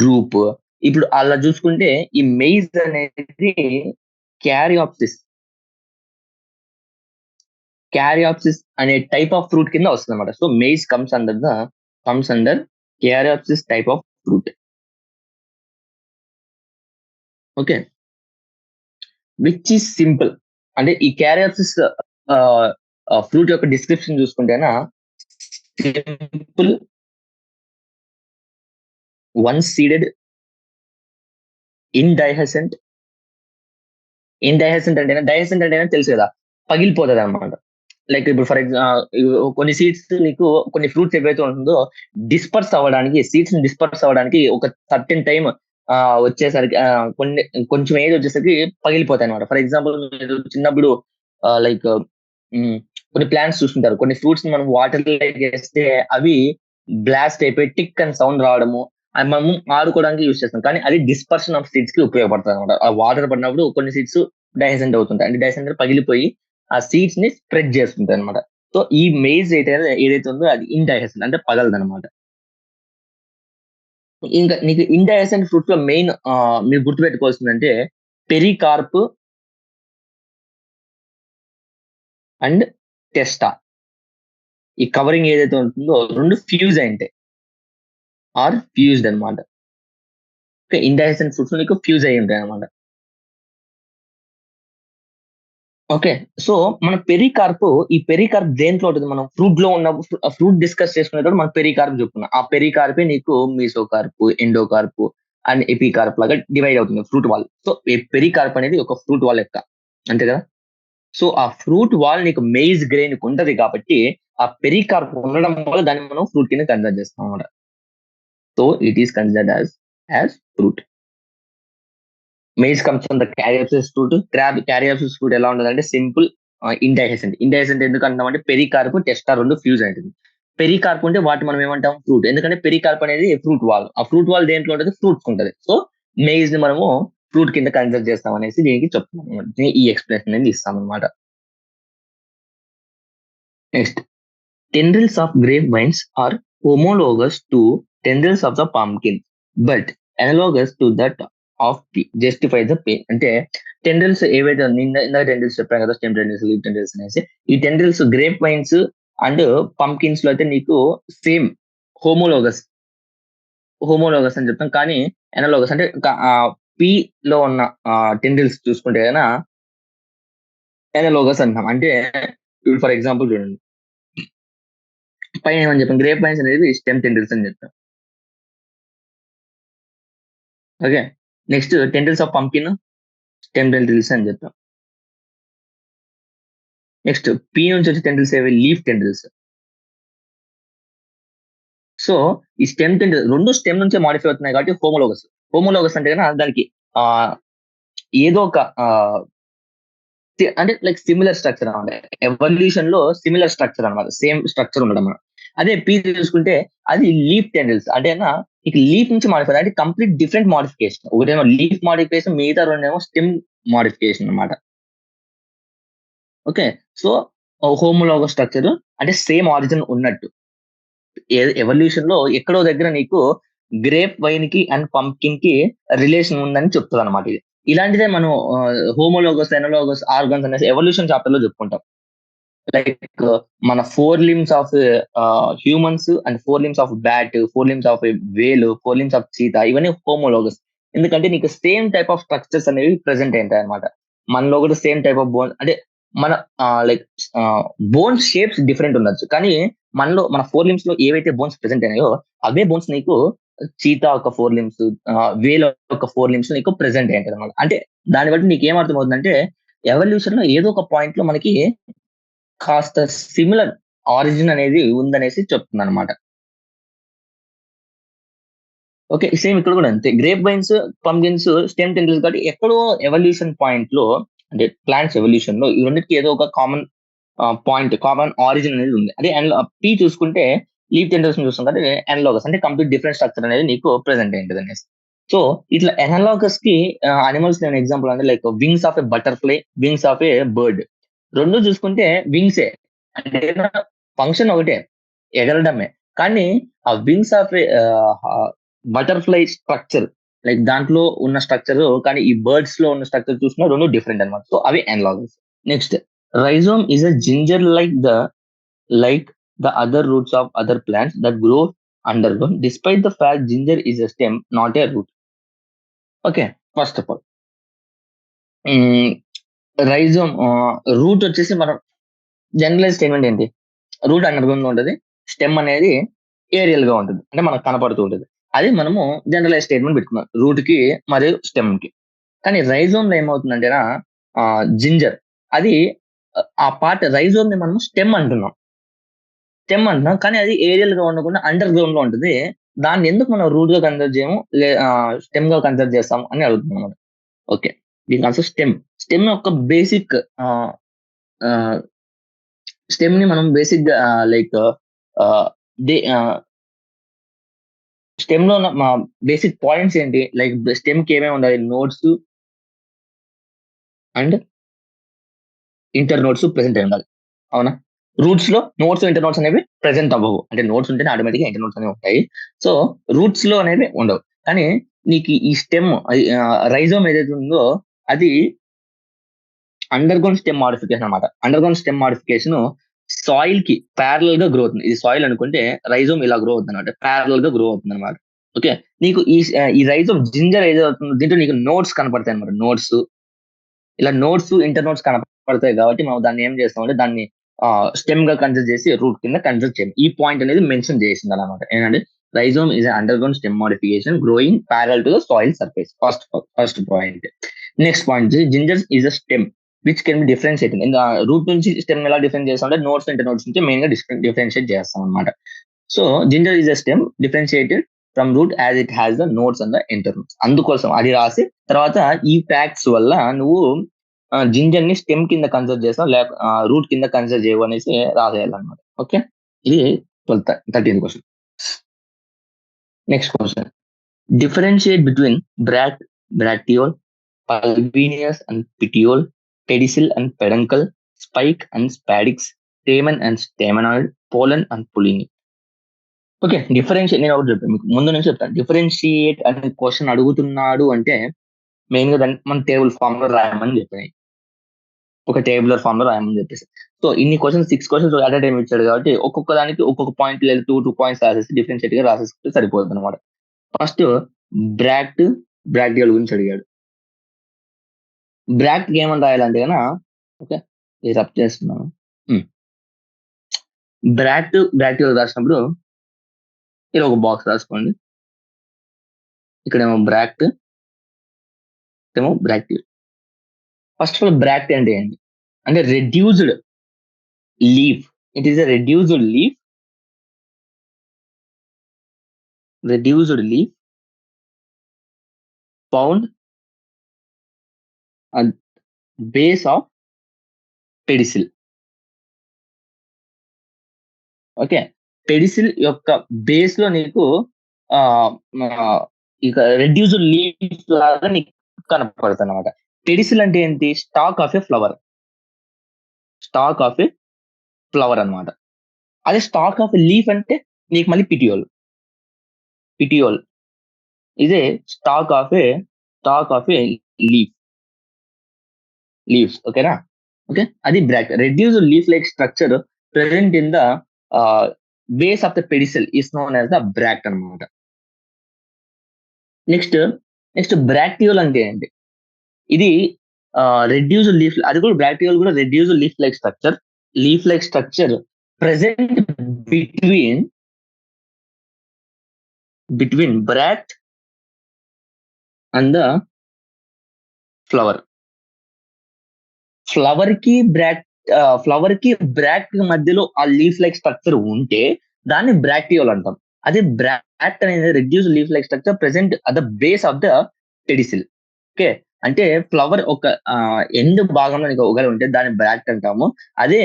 డ్రూప్. ఇప్పుడు అలా చూసుకుంటే ఈ మెయిజ్ అనేది క్యారియాప్సిస్ అనే టైప్ ఆఫ్ ఫ్రూట్ కింద వస్తుంది అనమాట. So maize comes under caryopsis type of fruit. Okay, which is simple. అంటే ఈ క్యారియాప్సిస్ ఫ్రూట్ యొక్క డిస్క్రిప్షన్ చూసుకుంటేనా సింపుల్, వన్ సీడెడ్, ఇండైహెసెంట్ అంటే తెలుసు కదా, పగిలిపోతుంది అనమాట. లైక్ ఇప్పుడు ఫర్ ఎగ్జాంపుల్ కొన్ని సీడ్స్ నీకు కొన్ని ఫ్రూట్స్ ఏవైతే ఉంటుందో సీడ్స్ డిస్పర్స్ అవ్వడానికి ఒక సర్టెన్ టైం వచ్చేసరికి కొంచెం ఏజ్ వచ్చేసరికి పగిలిపోతాయి అనమాట. ఫర్ ఎగ్జాంపుల్ మీరు చిన్నప్పుడు లైక్ కొన్ని ప్లాంట్స్ చూస్తుంటారు, కొన్ని ఫ్రూట్స్ మనం వాటర్ వేస్తే అవి బ్లాస్ట్ అయిపోయి టిక్ అని సౌండ్ రావడము, అది మనం ఆడుకోవడానికి యూజ్ చేస్తాం. కానీ అది డిస్పర్షన్ ఆఫ్ సీడ్స్ కి ఉపయోగపడుతుంది అనమాట. ఆ వాటర్ పడినప్పుడు కొన్ని సీడ్స్ డైసెంట్ అవుతుంటాయి, అంటే డైసెంట్ పగిలిపోయి ఆ సీడ్స్ ని స్ప్రెడ్ చేస్తుంటాయి అనమాట. సో ఈ మేజ్ ఏదైతే ఉందో అది ఇండైహెసెంట్, అంటే పగలదు అనమాట. ఇంకా నీకు ఇండైహెసెంట్ ఫ్రూట్స్ లో మెయిన్ మీరు గుర్తుపెట్టుకోవాల్సిందంటే పెరికార్ప్ అండ్ టెస్టా. ఈ కవరింగ్ ఏదైతే ఉంటుందో రెండు ఫ్యూజ్ అయింటాయి ఆర్ ఫ్యూజ్డ్ అనమాట. ఇండైహెసెంట్ ఫ్రూట్స్ నీకు ఫ్యూజ్ అయి ఉంటాయి అనమాట. ఓకే, సో మన ఈ పెరికార్ప్ దేంట్లో ఉంటుంది, మనం ఫ్రూట్ లో ఉన్న ఫ్రూట్ డిస్కస్ చేసుకునేటప్పుడు మనం పెరికార్ప్ చెప్పుకున్నాం. ఆ పెరికార్పే నీకు మీసోకార్ప్, ఎండోకార్ప్ అండ్ ఎపికార్ప్ లాగా డివైడ్ అవుతుంది ఫ్రూట్ వాల్. సో పెరికార్ప్ అనేది ఒక ఫ్రూట్ వాల్ లెక్క, అంతే కదా. సో ఆ ఫ్రూట్ వాల్ నీకు మెయిజ్ గ్రెయిన్ ఉంటది కాబట్టి ఆ పెరికార్ప్ ఉండడం వల్ల దాన్ని మనం ఫ్రూట్ కింద కన్సిడర్ చేస్తాం అనమాట. So it is considered as fruit. Maize comes from the caryopsis fruit. Caryopsis fruit ఎలా ఉంటదంటే సింపుల్ ఇండైహెసెంట్. ఇండైహెసెంట్ ఎందుకు అంటామంటే పెరికార్ప్ టెస్టా రెండు ఫ్యూజ్ అవుతుంది. పెరికార్ప్ ఉంటే వాటి మనం ఏమంటాం ఫ్రూట్. ఎందుకంటే పెరికార్ప్ అనేది ఫ్రూట్ వాల్. ఆ ఫ్రూట్ వాల్ దేంట్లో ఉంటది ఫ్రూట్స్ ఉంటది. సో మెయిజ్ ని మనము ఫ్రూట్ కింద కన్సిడర్ చేస్తాం అనేసి దీనికి చెప్తాం అన్నమాట. ఈ ఎక్స్ప్లెనేషన్ అనేది ఇస్తాం అనమాట. Next, tendrils of grapevines are homologous to tendrils of the pumpkin, but analogous to that of pea. Justify the pain. అంటే టెండ్రిల్స్ ఏవైతే ఇందాక టెండ్రిల్స్ చెప్పాను కదా, స్టెమ్ టెండ్రిల్స్, లీఫ్ టెండ్రిల్స్ అనేసి. ఈ tendrils grape vines and pumpkins లో అయితే నీకు సేమ్ హోమోలోగస్ హోమోలోగస్ అని చెప్తాం. కానీ ఎనలోగస్ అంటే పీ లో ఉన్న టెండ్రిల్స్ చూసుకుంటే కనుక ఎనలోగస్ అంటాం. అంటే ఫర్ ఎగ్జాంపుల్ చూడండి, పైన ఏమని చెప్పాం, గ్రేప్ వైన్స్ అనేది స్టెమ్ టెండ్రిల్స్ అని చెప్పాం. Okay, next tendrils of pumpkin stem tendrils అని చెప్తాం. నెక్స్ట్ పీ నుంచి వచ్చే టెండ్రిల్స్ ఏవి, లీఫ్ టెండ్రిల్స్. సో ఈ స్టెమ్ టెండ్రిల్ రెండు స్టెమ్ నుంచే మాడిఫై అవుతున్నాయి కాబట్టి హోమోలోగస్. హోమోలోగస్ అంటే కనుక దానికి ఆ ఏదో ఒక అంటే లైక్ సిమిలర్ స్ట్రక్చర్ అనమాట. ఎవల్యూషన్ లో సిమిలర్ స్ట్రక్చర్ అనమాట, సేమ్ స్ట్రక్చర్ ఉండడం అన్నమాట. అదే పీ చూసుకుంటే అది లీఫ్ టెండ్రిల్స్ అంటే ఇక లీఫ్ నుంచి మాడిఫై అంటే కంప్లీట్ డిఫరెంట్ మాడిఫికేషన్. ఒకటేమో లీఫ్ మాడిఫికేషన్, మిగతా రెండేమో స్టెమ్ మాడిఫికేషన్ అనమాట. ఓకే, సో హోమోలోగస్ స్ట్రక్చర్ అంటే సేమ్ ఆరిజిన్ ఉన్నట్టు. ఎవల్యూషన్ లో ఎక్కడో దగ్గర నీకు గ్రేప్ వైన్ కి అండ్ పంప్కిన్ కి రిలేషన్ ఉందని చెప్తుంది అనమాట. ఇది ఇలాంటిదే మనం హోమోలోగస్, ఎనలోగస్, ఆర్గన్స్ అనేసి ఎవల్యూషన్ చాప్టర్ లో చెప్పుకుంటాం. లైక్ మన 4 limbs of humans and 4 limbs of bat, 4 limbs of whale, 4 limbs of cheetah, ఇవన్నీ హోమోలోగస్. ఎందుకంటే నీకు సేమ్ టైప్ ఆఫ్ స్ట్రక్చర్స్ అనేవి ప్రెసెంట్ అయింటాయి అనమాట. మనలో కూడా సేమ్ టైప్ ఆఫ్ బోన్ అంటే మన లైక్ బోన్స్ షేప్స్ డిఫరెంట్ ఉండొచ్చు, కానీ మనలో మన 4 లిమ్స్ లో ఏవైతే బోన్స్ ప్రెసెంట్ అయినాయో అవే బోన్స్ నీకు చీతా ఒక 4 లిమ్స్, వేల్ ఒక 4 లిమ్స్ నీకు ప్రెసెంట్ అయ్యింటది అనమాట. అంటే దాన్ని బట్టి నీకు ఏమర్థమవుతుందంటే ఎవల్యూషన్ లో ఏదో ఒక పాయింట్ లో మనకి కాస్త సిమిలర్ ఆరిజిన్ అనేది ఉందనేసి చెప్తుందన్నమాట. ఓకే, సేమ్ ఇక్కడ కూడా అంతే. Grape wines, pumpkins stem tendrils కాబట్టి ఎక్కడో ఎవల్యూషన్ పాయింట్ లో అంటే ప్లాంట్స్ ఎవల్యూషన్ లో ఈ రెండింటికి ఏదో ఒక కామన్ పాయింట్, కామన్ ఆరిజిన్ అనేది ఉంది. అదే పీ చూసుకుంటే లీఫ్ టెండ్రిల్స్ చూస్తాం కాబట్టి ఎనలాగస్ అంటే కంప్లీట్ డిఫరెంట్ స్ట్రక్చర్ అనేది నీకు ప్రెసెంట్ అయింటది అనేసి. సో ఇట్లా ఎనలాగస్ కి అనిమల్స్ నేను ఎగ్జాంపుల్ అంటే like wings of a butterfly, wings of A bird. రెండు చూసుకుంటే వింగ్సే అంటే ఫంక్షన్ ఒకటే, ఎగరడమే. కానీ ఆ wings of butterfly structure like దాంట్లో ఉన్న స్ట్రక్చర్ కానీ ఈ బర్డ్స్ లో ఉన్న స్ట్రక్చర్ చూసినా రెండు డిఫరెంట్ అనమాట. సో అవి analogous. Next, rhizome is a ginger like the other roots of other plants that grow underground. Despite the fact ginger is a stem, not a root. Okay, first of all, rhizome root వచ్చేసి మనం జనరలైజ్ స్టేట్మెంట్ ఏంటి, రూట్ అండర్ గ్రౌండ్ లో ఉంటుంది, స్టెమ్ అనేది ఏరియల్ గా ఉంటుంది అంటే మనకు కనపడుతూ ఉంటుంది. అది మనము జనరలైజ్ స్టేట్మెంట్ పెట్టుకున్నాం రూట్ కి మరియు స్టెమ్ కి. కానీ రైజోమ్ లో ఏమవుతుందంటేనా జింజర్ అది ఆ పార్ట్ రైజోమ్ ని మనం స్టెమ్ అంటున్నాం. స్టెమ్ అంటున్నాం కానీ అది ఏరియల్ గా ఉండకుండా అండర్ గ్రౌండ్ లో ఉంటుంది. దాన్ని ఎందుకు మనం రూట్ గా కన్సిడర్ చేయము, స్టెమ్ గా కన్సిడర్ చేస్తాం అని అడుగుతున్నాం అనమాట. ఓకే, దీనికి ఆల్సో స్టెమ్ యొక్క బేసిక్ స్టెమ్ ని మనం బేసిక్ గా లైక్ స్టెమ్ లో ఉన్న బేసిక్ పాయింట్స్ ఏంటి, లైక్ స్టెమ్ కి ఏమేమి ఉండాలి, notes and inter notes present అయి ఉండాలి. అవునా, రూట్స్ లో నోట్స్, ఇంటర్ నోట్స్ అనేవి ప్రెసెంట్ అవ్వవు. అంటే నోట్స్ ఉంటేనే ఆటోమేటిక్ గా ఇంటర్ నోట్స్ అనేవి ఉంటాయి. సో రూట్స్ లో అనేవి ఉండవు. కానీ నీకు ఈ స్టెమ్ రైజోమ్ ఏదైతే ఉందో అది అండర్ గ్రౌండ్ స్టెమ్ మాడిఫికేషన్ అనమాట. Under ground stem modification soil కి ప్యారల్ గా గ్రో అవుతుంది. ఇది సాయిల్ అనుకుంటే రైజోమ్ ఇలా గ్రో అవుతుంది అనమాట, ప్యారల్ గా గ్రో అవుతుంది అనమాట. ఓకే, నీకు ఈ రైజోమ్ జింజర్ ఏదో అవుతుంది దీంట్లో నీకు నోట్స్ కనపడతాయి అనమాట. నోట్స్ ఇలా నోట్స్, ఇంటర్ నోట్స్ కనపడతాయి కాబట్టి మనం దాన్ని ఏం చేస్తామంటే దాన్ని స్టెమ్ గా కన్సిడర్ చేసి రూట్ కింద కన్సిడర్ చేయాలి. ఈ పాయింట్ అనేది మెన్షన్ చేసింది అనమాట. ఏంటంటే rhizome is underground stem modification growing parallel to the soil surface. First point. Next point, ginger is a stem which can be differentiating. ఇంకా రూట్ నుంచి స్టెమ్ ఎలా డిఫరెన్స్ చేస్తాం అంటే nodes internodes nodes main గా డిఫరెన్షియేట్ చేస్తాం అనమాట. So ginger is a stem differentiated from root as it has the nodes and the internodes. అందుకోసం అది రాసి తర్వాత ఈ ఫ్యాక్ట్స్ వల్ల నువ్వు జింజర్ ని స్టెమ్ కింద కన్సిడర్ చేస్తావు, లేక రూట్ కింద కన్సిడర్ చేయవు అనేసి రాసేయాలన్నమాట. ఓకే, ఇది 13th question. Next question, differentiate between bracteole, pulvineus and petiole, pedicel and peduncle, spike and spadix, stamen and stamenoid, pollen and pollinia. Okay, differentiate నేను ఒకటి చెప్పాను మీకు ముందు నుంచి చెప్తాను. డిఫరెన్షియేట్ అనే క్వశ్చన్ అడుగుతున్నాడు అంటే మెయిన్ గా దాన్ని మనం టేబుల్ ఫామ్ లో రాయమని చెప్పాయి, ఒక టేబులర్ ఫామ్ లో రాయమని చెప్పేసి. సో ఇన్ని క్వశ్చన్స్ 6 క్వశ్చన్స్ అట్ టైం ఇచ్చాడు కాబట్టి ఒక్కొక్క దానికి ఒక్కొక్క పాయింట్ లేదా 2 పాయింట్స్ రాసేసి డిఫరెన్షియేట్ గా రాసేస్తే సరిపోతుంది అనమాట. ఫస్ట్ బ్రాక్టియోల్ గురించి అడిగాడు. బ్రాక్ట్ ఏమని రాయాలంటే కన్నా, ఓకే ఇది రబ్ చేస్తున్నాను. బ్రాక్టియోల్ రాసినప్పుడు ఇలా ఒక బాక్స్ రాసుకోండి. ఇక్కడేమో బ్రాక్ట్, ఏమో బ్రాక్టియోల్. ఫస్ట్ ఆఫ్ ఆల్ బ్రాక్ట్ అంటే ఏంటి అంటే reduced leaf. It is a reduced leaf found at base of pedicel. Okay, pedicel యొక్క బేస్ లో నీకు ఇక రెడ్యూస్డ్ లీఫ్ లాగా నీకు కనపడుతుంది అనమాట. పెడిసిల్ అంటే ఏంటి? Stock of A flower, stock of A flower అనమాట. అదే స్టాక్ ఆఫ్ లీఫ్ అంటే నీకు మళ్ళీ పిటియోల్. ఇదే స్టాక్ ఆఫ్ ఏ లీవ్స్. ఓకేనా? ఓకే, అది bract. Reduced leaf like structure present in the base of the pedicel is known as the bract అనమాట. నెక్స్ట్ బ్రాక్టియోల్ అంటే ఏంటి? ఇది రెడ్యూస్డ్ లీఫ్, అది కూడా బ్రాక్టియోల్ కూడా reduced leaf like structure present between bract and the flower. Flower కి బ్రాక్ట్ మధ్యలో ఆ లీఫ్ లైక్ స్ట్రక్చర్ ఉంటే దాన్ని బ్రాక్టియోల్ అంటాం. అదే బ్రాక్ట్ అనేది reduce leaf like structure present at the base of the pedicel. Okay, అంటే ఫ్లవర్ ఒక ఎండ్ భాగంలో నీకు ఒకటి ఉంటే దాన్ని బ్రాక్ట్ అంటాము. అదే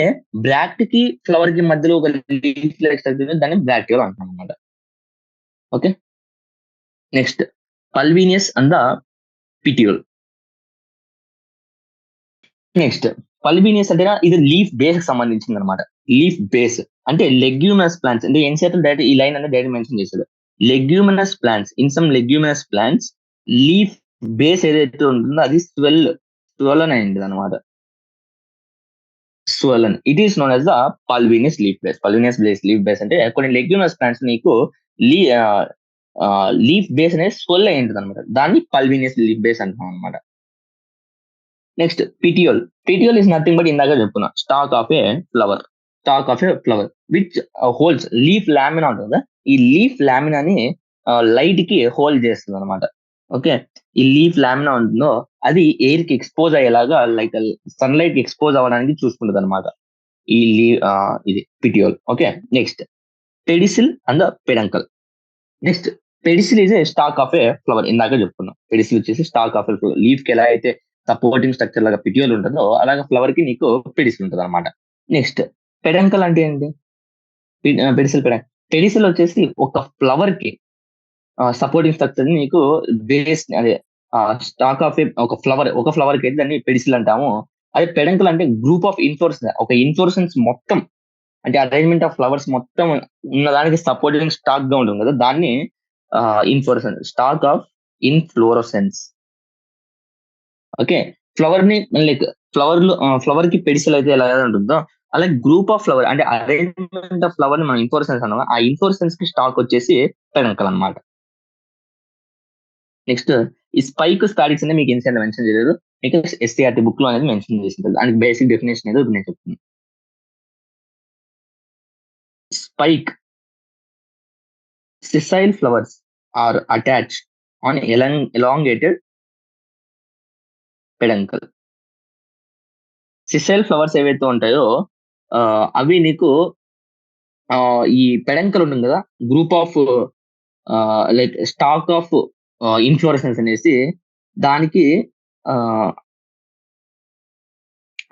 బ్రాక్ట్ కి ఫ్లవర్ కి మధ్యలో ఒక లీఫ్ లైక్ స్ట్రక్చర్ దాన్ని బ్రాక్టియోల్ అంటాం అనమాట. Okay, next pulvinus and the petiole. Next pulvinus అంటే ఇది లీఫ్ బేస్ కి సంబంధించింది అనమాట. లీఫ్ బేస్ అంటే లెగ్యూమినస్ ప్లాంట్స్ అంటే ఎన్సీఆర్ డైరెక్ట్ ఈ లైన్ అనేది డైరెక్ట్ మెన్షన్ చేశాడు. Leguminous plants, in some leguminous plants leaf base ఏదైతే ఉంటుందో అది స్వెల్లన్ అయింది అనమాట. Swollen, it is known as the pulvinus leaf base అంటే కొన్ని లెగ్యూమినస్ ప్లాంట్స్ నీకు లీఫ్ బేస్ అనేది స్వెల్ అయి ఉంటుంది అనమాట. దాన్ని పల్వినియస్ లీఫ్ బేస్ అంటాం అనమాట. Next petiole is nothing but ఇందాక చెప్పుకున్నా stock of A flower which holes leaf lamina ఉంటుంది కదా, ఈ లీఫ్ లామినాని లైట్ కి హోల్డ్ చేస్తుంది అనమాట. ఓకే, ఈ లీఫ్ లామినా ఉంటుందో అది ఎయిర్ కి ఎక్స్పోజ్ అయ్యేలాగా లైక్ సన్లైట్ కి ఎక్స్పోజ్ అవ్వడానికి చూసుకుంటుంది అనమాట ఈ ఇది petiole. Okay, next pedicel and పెడంకల్. Next pedicel is a stock of A flower. ఇందాక చెప్పుకున్నాం పెడిసిల్ వచ్చేసి stock of A flower. Leaf కి ఎలా అయితే సపోర్టింగ్ స్ట్రక్చర్ లాగా పిటియోల్ ఉంటుందో అలాగే ఫ్లవర్ కి నీకు పెడిసిల్ ఉంటుంది అనమాట. నెక్స్ట్ పెడంకల్ అంటే ఏంటి? పెడిసిల్ వచ్చేసి ఒక ఫ్లవర్ కి సపోర్టింగ్ స్ట్రక్చర్ నీకు బేస్ అదే స్టాక్ ఆఫ్ ఒక ఫ్లవర్ కి అయితే దాన్ని పెడిసిల్ అంటాము. అదే పెడంకల్ అంటే గ్రూప్ ఆఫ్ ఒక ఇన్ఫ్లోరెసెన్స్ మొత్తం అంటే అరేంజ్మెంట్ ఆఫ్ ఫ్లవర్స్ మొత్తం ఉన్నదానికి సపోర్టింగ్ స్టాక్ గా ఉంటుంది కదా, దాన్ని stock of inflorescence. Okay, flower ని లైక్ ఫ్లవర్ కి పెడిసిల్ అయితే ఎలా ఉంటుందో అలాగే గ్రూప్ ఆఫ్ ఫ్లవర్ అంటే అరేంజ్మెంట్ ఆఫ్ ఫ్లవర్ ని మనం ఇన్ఫ్లోరసెన్స్ అన్నాం, ఆ ఇన్ఫ్లోరసెన్స్ కి స్టాక్ వచ్చేసి పెడంకల్ అనమాట. నెక్స్ట్ ఈ స్పైక్ స్పాడిక్స్ అనేది మీకు ఇన్సైడ్ మెన్షన్ చేయలేదు, మీకు ఎస్టీఆర్టీ బుక్ లో అనేది మెన్షన్ చేసింది. దానికి బేసిక్ డెఫినేషన్ ఏదో నేను చెప్తున్నాను. Spike sessile flowers are attached on elongated peduncle. Sessile flowers ఏవైతే ఉంటాయో అవి నీకు ఈ పెడంకల్ ఉంటుంది కదా, group of like stalk of inflorescence అనేసి దానికి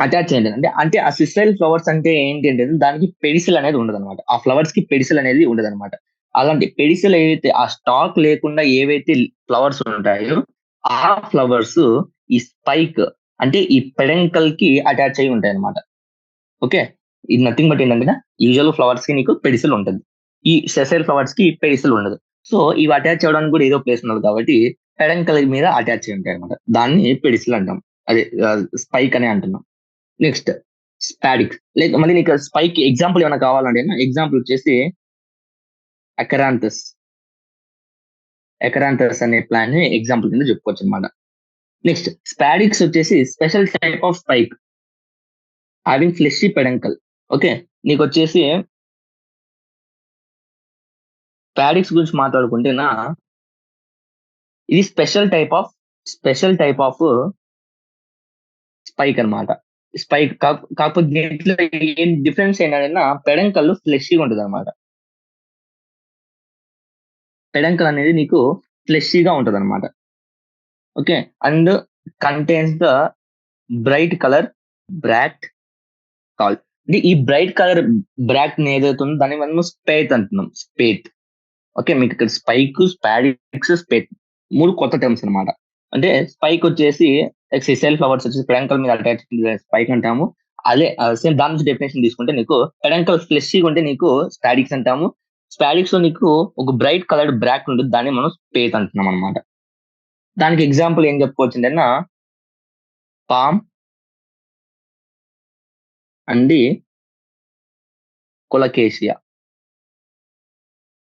అటాచ్ చేయండి. అంటే ఆ సిస్టైల్ ఫ్లవర్స్ అంటే ఏంటి అంటే దానికి పెడిసిల్ అనేది ఉండదు అనమాట. ఆ ఫ్లవర్స్ కి పెడిసిల్ అనేది ఉండదు అనమాట. అలాంటి పెడిసిల్ ఏవైతే ఆ స్టాక్ లేకుండా ఏవైతే ఫ్లవర్స్ ఉంటాయో ఆ ఫ్లవర్స్ ఈ స్పైక్ అంటే ఈ పెడెంకల్ కి అటాచ్ అయి ఉంటాయి అనమాట. ఓకే, ఇది నథింగ్ బట్ ఏంటంటే యూజువల్ ఫ్లవర్స్ కి నీకు పెడిసిల్ ఉంటుంది, ఈ సెసైల్ ఫ్లవర్స్ కి పెడిసిల్ ఉండదు. సో ఇవి అటాచ్ అవ్వడానికి కూడా ఏదో ప్లేస్ ఉండదు కాబట్టి పెడెంకల్ మీద అటాచ్ అయి ఉంటాయి అనమాట. దాన్ని పెడిసిల్ అంటాం, అదే స్పైక్ అనే అంటున్నాం. నెక్స్ట్ స్పాడిక్స్, లైక్ మళ్ళీ నీకు స్పైక్ ఎగ్జాంపుల్ ఏమైనా కావాలంటే ఎగ్జాంపుల్ వచ్చేసి అకరాంథస్. అకరాంథస్ అనే ప్లాన్ ని ఎగ్జాంపుల్ కింద చెప్పుకోవచ్చు అనమాట. నెక్స్ట్ స్పాడిక్స్ వచ్చేసి special type of spike having fleshy పెడంకల్. Okay, నీకు వచ్చేసి స్పాడిక్స్ గురించి మాట్లాడుకుంటేనా ఇది స్పెషల్ టైప్ ఆఫ్ స్పైక్ అనమాట. స్పైక్ కాకపోతే దీంట్లో ఏం డిఫరెన్స్ ఏంటంటే పెడంకల్ ఫ్లెషీగా ఉంటుంది అనమాట. పెడంకల్ అనేది నీకు ఫ్లెషీగా ఉంటుంది అనమాట. Okay, and contains the bright colour bract call. అంటే ఈ బ్రైట్ కలర్ బ్రాక్ట్ ఏదైతే ఉందో దాన్ని మనం స్పేట్ అంటున్నాం, స్పేట్. ఓకే, మీకు ఇక్కడ స్పైక్, స్పాడిక్స్, స్పేట్ 3 కొత్త టర్మ్స్ అనమాట. అంటే స్పైక్ వచ్చేసి సిసైల్ ఫ్లవర్స్ వచ్చేసి పెడంకల్ మీద అటాచ్ స్పైక్ అంటాము. అదే సేమ్ దాని నుంచి డెఫినేషన్ తీసుకుంటే నీకు పెడంకల్ ఫ్లెషీగా ఉంటే నీకు స్పాడిక్స్ అంటాము. స్పాడిక్స్ లో నీకు ఒక బ్రైట్ కలర్డ్ బ్రాక్ ఉంటుంది, దాన్ని మనం స్పేట్ అంటున్నాం అనమాట. దానికి ఎగ్జాంపుల్ ఏం చెప్పుకోవచ్చు అంటే పామ్ అండ్ కొలకేషియా.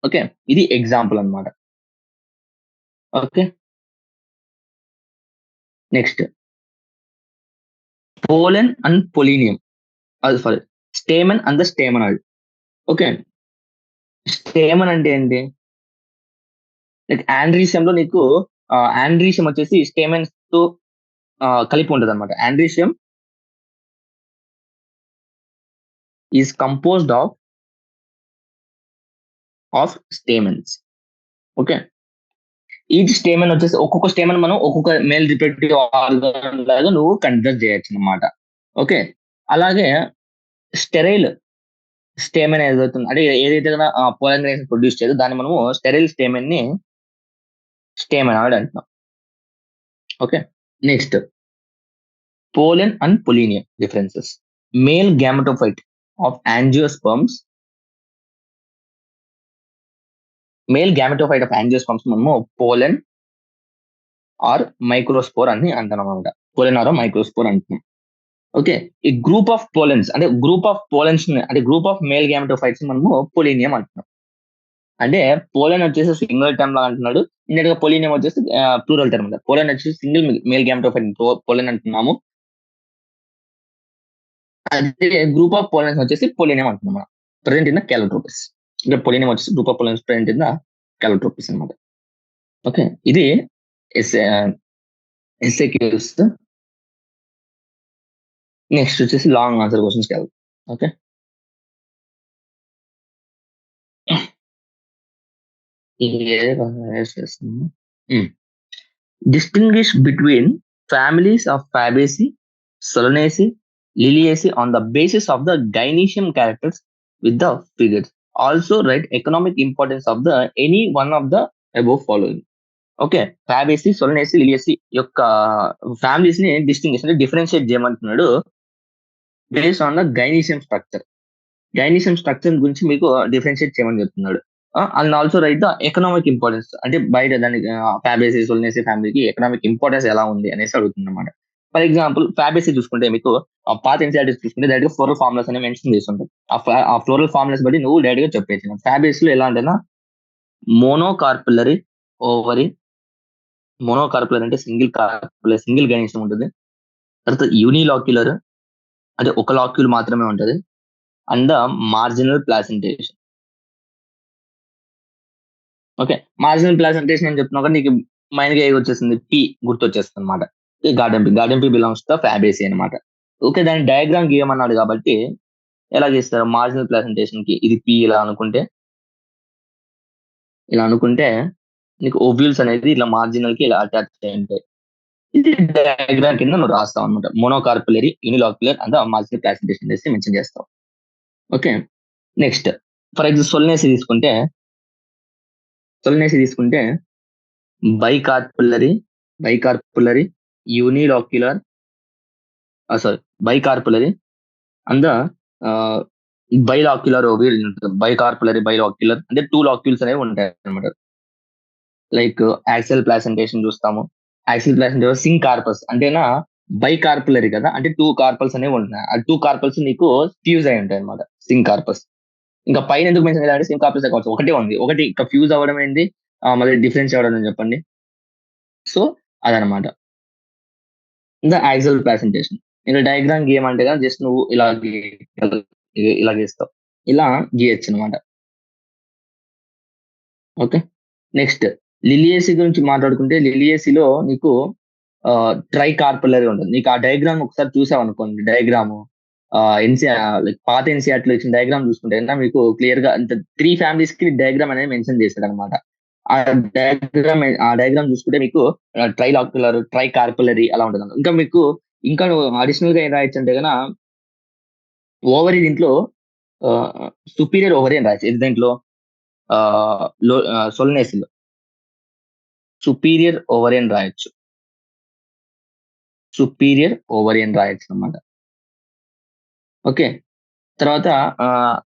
ఓకే, ఇది ఎగ్జాంపుల్ అన్నమాట. Okay, next pollen and pollinium, sorry, stamen and the staminode. Okay, stamen అంటే ఏంటి? లైక్ ఆండ్రీషియం లో నీకు ఆండ్రీషియం వచ్చేసి స్టేమన్స్ తో కలిపి ఉంటుంది అనమాట. Androecium is composed of stamens. Okay, each స్టేమన్ వచ్చేసి ఒక్కొక్క స్టేమన్ మనం ఒక్కొక్క మేల్ రిప్రొడక్టివ్ ఆర్గన్ లాగా నువ్వు కన్సిడర్ చేయొచ్చు అనమాట. ఓకే, అలాగే స్టెరైల్ స్టేమన్ ఏదైతుంది అంటే ఏదైతే పోలరైజేషన్ ప్రొడ్యూస్ చేయదో దాన్ని మనము స్టెరైల్ స్టేమన్ ని స్టేమనాయిడ్ అంటున్నాం. Okay, next pollen and pollinium differences. Male gametophyte of angiosperms, మనము పోలెన్ ఆర్ మైక్రోస్పోర్ అని అంటున్నాం అనమాట. పోలెన్ ఆర్ మైక్రోస్పోర్ అంటున్నాం. ఓకే, ఈ గ్రూప్ ఆఫ్ పోలెన్స్ అంటే గ్రూప్ ఆఫ్ మేల్ గ్యామెటోఫైట్స్ మనము పొలీనియం అంటున్నాం. అంటే పోలెన్ వచ్చేసి సింగిల్ టర్మ్ లా అంటున్నాడు, ఇండియట్ గా పొలీనియం వచ్చేసి ప్లూరల్ టర్మ్. పోలెన్ వచ్చేసి సింగిల్ మేల్ గ్యామెటోఫైట్ పోలెన్ అంటున్నాము. అదే గ్రూప్ ఆఫ్ పోలెన్స్ వచ్చేసి పొలీనియం అంటున్నాం మనం. Present in the calotropis. ఇంకా పొలీనియం వచ్చేసి group of pollens present in the calotropis అనమాట. ఓకే, ఇది ఎస్ఏక్యూస్. నెక్స్ట్ వచ్చేసి లాంగ్ ఆన్సర్ క్వశ్చన్స్ కాదు. Okay, distinguish between families of Fabaceae, Solanaceae, Liliaceae on the basis of the gynoecium characters with the figures. Also write economic importance of the any one of the above following. Okay, Fabaceae, Solanaceae, Liliaceae యొక్క ఫ్యామిలీస్ ని డిస్టింగ్విష్ అంటే డిఫరెన్షియేట్ చేయమంటున్నాడు based on the gynoecium structure. Gynoecium structure గురించి మీకు డిఫరెన్షియేట్ చేయమని చెప్తున్నాడు. And also write the economic importance అంటే బయట దానికి ఫ్యాబేసి, సొలనేసి ఫ్యామిలీకి ఎకనామిక్ ఇంపార్టెన్స్ ఎలా ఉంది అనేసి అడుగుతుంది అనమాట. ఫర్ ఎగ్జాంపుల్ ఫ్యాబేసి చూసుకుంటే మీకు పాత ఎన్సీఆర్టీస్ చూసుకుంటే డైరెక్ట్ గా ఫ్లోరల్ ఫార్ములాస్ అని మెన్షన్ చేస్తుంటారు. ఆ ఫ్లోరల్ ఫార్ములాస్ బట్టి నువ్వు డైరెక్ట్ గా చెప్పేసి ఫ్యాబేసి లో ఎలా అంటే మోనోకార్పులరీ ఓవరీ. మోనోకార్పులర్ అంటే సింగిల్ గైనీషియం ఉంటుంది. తర్వాత యూనిలాక్యులర్ అంటే ఒక లాక్యూల్ మాత్రమే ఉంటది. And the marginal placentation. Okay, marginal placentation అని చెప్తున్నా నీకు మైండ్ గా వచ్చేసింది పి గుర్తొచ్చేస్తుంది అనమాట. Garden P belongs to Fabaceae అనమాట. ఓకే. దాని డయాగ్రామ్ గీయమన్నాడు కాబట్టి ఎలా గీస్తారు? మార్జినల్ ప్రెజెంటేషన్‌కి ఇది P ఇలా అనుకుంటే నీకు ఓవ్యూల్స్ అనేది ఇలా మార్జినల్‌కి ఇలా అటాచ్ అయ్యుంటాయి. ఇది డయాగ్రామ్ కింద నువ్వు రాస్తావన్నమాట. మోనోకార్పులరీ, యూనిలాక్యులర్ అండ్ మార్జినల్ ప్రెజెంటేషన్ అనేసి మెన్షన్ చేస్తావు. ఓకే. నెక్స్ట్ ఫర్ సొలనేసి తీసుకుంటే బైకార్పులరీ, బైకార్పులరీ, యూనిలాక్యులర్ సారీ బైకార్పులరీ అండ్ ఆహ్, బైలాక్యులర్ ఓవ్యూల్ ఉంటది. బైలాక్యులర్ అంటే 2 లాక్యూల్స్ అనేవి ఉంటాయన్నమాట. లైక్ యాక్సియల్ ప్లాసెంటేషన్ చూస్తాము. యాక్సియల్ ప్లాసెంటేషన్ సింకార్పస్ అంటేనా బైకార్పులరీ కదా! అంటే 2 కార్పల్స్ అనేవి ఉంటున్నాయి. ఆ 2 కార్పల్స్ నీకు ఫ్యూజ్ అయ్యి ఉంటాయన్నమాట. సింకార్పస్. ఇంకా పైన ఎందుకు మెన్షన్ చేయాలంటే సింకార్పస్ కావచ్చు. ఒకటే ఉంది. ఒకటి ఇక ఫ్యూజ్ అవ్వడం ఏంది? మళ్ళీ డిఫరెన్స్ అవ్వడం ఏంది చెప్పండి. సో, అదనమాట. ఇంకా యాక్సియల్ ప్లాసెంటేషన్. ఇలా డయాగ్రామ్ గీయమంటే గనుక జస్ట్ నువ్వు ఇలా ఇలా గీస్తావు. ఇలా గీయొచ్చనమాట. ఓకే. నెక్స్ట్ లిలియేసీ గురించి మాట్లాడుకుంటే లిలియేసీలో నీకు ట్రై కార్పులరీ ఉంటుంది. నీకు ఆ డయాగ్రామ్ ఒకసారి చూసావనుకోండి డయాగ్రాము లైక్ పాత ఎన్‌సీఈఆర్‌టీలో ఇచ్చిన డయాగ్రామ్ చూసుకుంటే గనుక మీకు క్లియర్‌గా అంటే 3 ఫ్యామిలీస్‌కి డయాగ్రామ్ అనేది మెన్షన్ చేశాడనమాట. ఆ డయాగ్రామ్ చూసుకుంటే మీకు ట్రైలాక్యులర్, ట్రై కార్పులరీ అలా ఉంటదన్నమాట. ఇంకా నువ్వు అడిషనల్‌గా ఏం రాయొచ్చంటే గన ఓవరీ దీంట్లో సుపీరియర్ ఓవరీ అని రాయొచ్చు. ఏది దీంట్లో సొలనేసిలో సుపీరియర్ ఓవరీ అని రాయొచ్చు. సుపీరియర్ ఓవరీ అని రాయొచ్చనమాట. ఓకే. తర్వాత ఆహ్,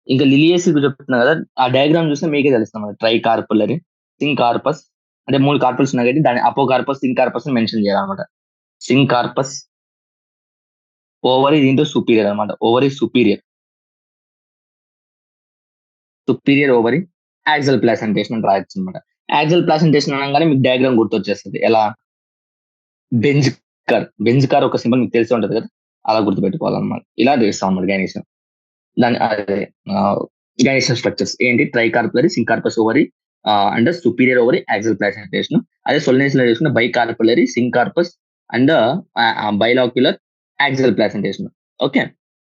ఇంకా లిలియేసిస్ చెప్తున్నా కదా! ఆ డయాగ్రామ్ చూస్తే మీకే తెలుస్తదన్నమాట. ట్రై కార్పులరీ, సింకార్పస్ అంటే 3 కార్పల్స్ ఉన్నాయి కాబట్టి దాన్ని అపోకార్పస్, సింకార్పస్ అని మెన్షన్ చేయాలన్నమాట. సింకార్పస్, ఓవరీ దీంట్లో సుపీరియర్ అన్నమాట. Ovary superior. Superior ovary, axile placentation అని రాయొచ్చన్నమాట. యాక్సియల్ ప్లాసెంటేషన్ అనంగానే మీకు డయాగ్రామ్ గుర్తొచ్చేస్తది. ఎలా? బెంజ్ కార్ ఒక సింబల్ మీకు తెలిసే ఉంటది కదా! అలా గుర్తుపెట్టుకోవాలన్నమాట. ఇలా చేస్తామన్నమాట గైనేషన్. దాని అదే గైనేషన్ స్ట్రక్చర్స్ ఏంటి? Tricarpellary, syncarpous ovary and superior ovary, axile placentation. అదే సొలనేసిస్‌లో చూసుకుంటే bicarpellary, syncarpous and bilocular, axile placentation. Okay.